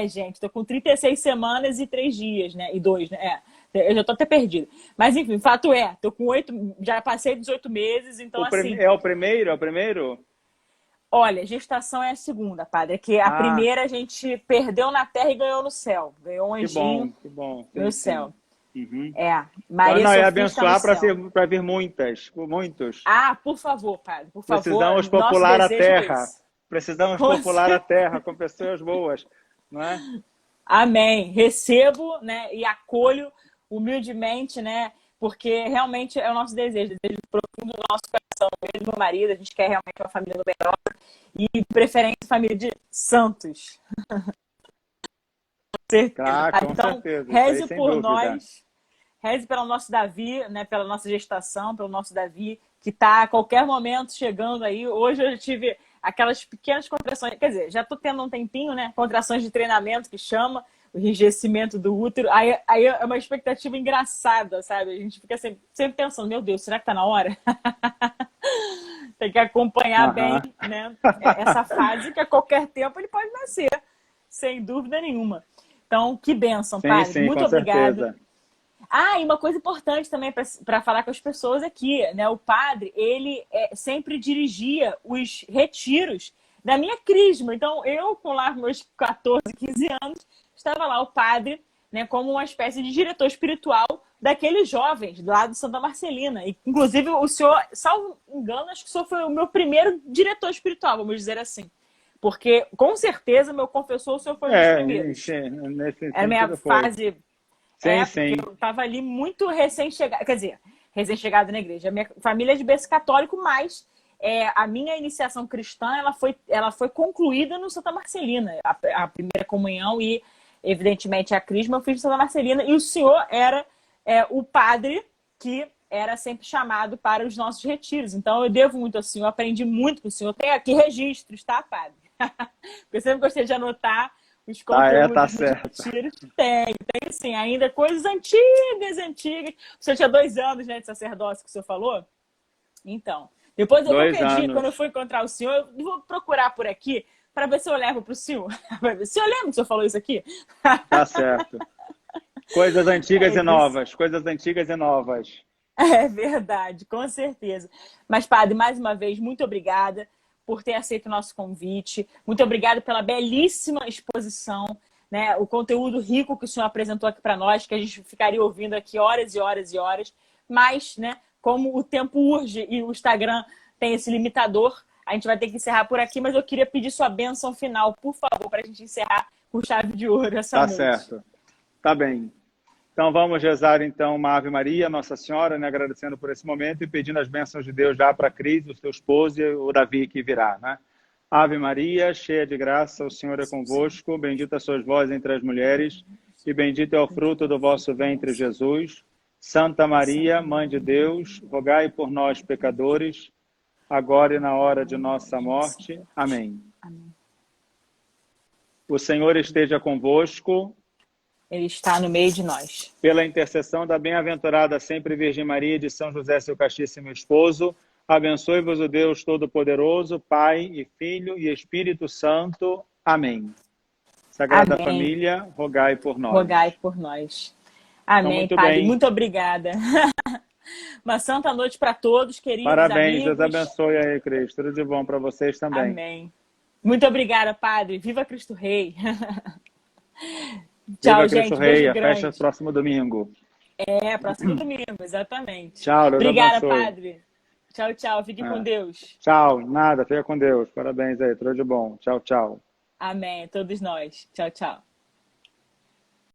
Gente, estou com 36 semanas e 3 dias, né? E 2, né? Eu já estou até perdida. Mas, enfim, fato estou com 8, já passei 18 meses, então assim... É o primeiro? É o primeiro? Olha, gestação é a segunda, padre. É que a primeira a gente perdeu na terra e ganhou no céu. Ganhou um anjinho que bom. Sim, no céu. Uhum. Maria Sofia Sofia abençoar para vir muitos. Por favor, padre, por favor. Precisamos popular a terra. Precisamos popular a terra com pessoas boas, não é? Amém. Recebo, né, e acolho humildemente, né, porque realmente é o nosso desejo profundo do nosso coração. Eu e meu marido, a gente quer realmente uma família numerosa e, de preferência, família de santos. Com certeza. Reze por nós. Reze pelo nosso Davi, né, pela nossa gestação, pelo nosso Davi, que está a qualquer momento chegando aí. Hoje eu tive aquelas pequenas contrações, quer dizer, já estou tendo um tempinho, né? Contrações de treinamento, que chama, o enrijecimento do útero. Aí é uma expectativa engraçada, sabe? A gente fica sempre pensando, meu Deus, será que está na hora? Tem que acompanhar bem, né, essa fase, que a qualquer tempo ele pode nascer, sem dúvida nenhuma. Então, que bênção, padre. Muito obrigada. E uma coisa importante também para falar com as pessoas aqui, né? O padre, ele sempre dirigia os retiros da minha crisma. Então, eu, com lá meus 14, 15 anos, estava lá o padre, né, como uma espécie de diretor espiritual daqueles jovens lá do Santa Marcelina. E, inclusive, o senhor, salvo engano, acho que o senhor foi o meu primeiro diretor espiritual, vamos dizer assim. Porque, com certeza, meu confessor, o senhor foi um dos primeiros. Era a minha fase... Sim. Eu estava ali muito recém-chegada, quer dizer, recém-chegada na igreja. A minha família é de berço católico, mas a minha iniciação cristã ela foi concluída no Santa Marcelina. A primeira comunhão e, evidentemente, a crisma eu fiz no Santa Marcelina. E o senhor era o padre que era sempre chamado para os nossos retiros. Então, eu devo muito ao senhor, aprendi muito com o senhor. Tem aqui registros, tá, padre? Porque eu sempre gostei de anotar os conteúdos tá certo. Tem sim, ainda coisas antigas. O senhor tinha 2 anos, né, de sacerdócio, que o senhor falou? Então, depois quando eu for encontrar o senhor, eu vou procurar por aqui para ver se eu levo para o senhor. O senhor lembra que o senhor falou isso aqui? Tá certo. Coisas antigas e novas. Coisas antigas e novas. É verdade, com certeza. Mas, padre, mais uma vez, muito obrigada. por ter aceito o nosso convite. Muito obrigada pela belíssima exposição, né? O conteúdo rico que o senhor apresentou aqui para nós, que a gente ficaria ouvindo aqui horas e horas e horas. Mas, né, como o tempo urge e o Instagram tem esse limitador, a gente vai ter que encerrar por aqui, mas eu queria pedir sua bênção final, por favor, para a gente encerrar com chave de ouro essa noite. Tá certo. Tá bem. Então vamos rezar então uma Ave Maria, Nossa Senhora, né, agradecendo por esse momento e pedindo as bênçãos de Deus já para a Cris, o seu esposo e o Davi que virá, né? Ave Maria, cheia de graça, o Senhor é convosco, bendita sois vós entre as mulheres e bendito é o fruto do vosso ventre, Jesus. Santa Maria, Mãe de Deus, rogai por nós, pecadores, agora e na hora de nossa morte. Amém. Amém. O Senhor esteja convosco. Ele está no meio de nós. Pela intercessão da bem-aventurada sempre Virgem Maria e de São José, seu castíssimo esposo, abençoe-vos o Deus Todo-Poderoso, Pai e Filho e Espírito Santo. Amém. Sagrada Amém. Família, rogai por nós. Rogai por nós. Amém, então, Padre. bem. Muito obrigada. Uma santa noite para todos, queridos Parabéns, amigos. Deus abençoe aí, Cristo. Tudo de bom para vocês também. Amém. Muito obrigada, Padre. Viva Cristo Rei. Viva Tchau, Cristo gente. Rei. Beijo A grande. festa próximo domingo. Próximo domingo, exatamente. Tchau, Deus Obrigada, abençoe. Padre. Tchau, tchau. Fique com Deus. Tchau, nada, fica com Deus. Parabéns aí, tudo de bom. Tchau, tchau. Amém. Todos nós. Tchau, tchau.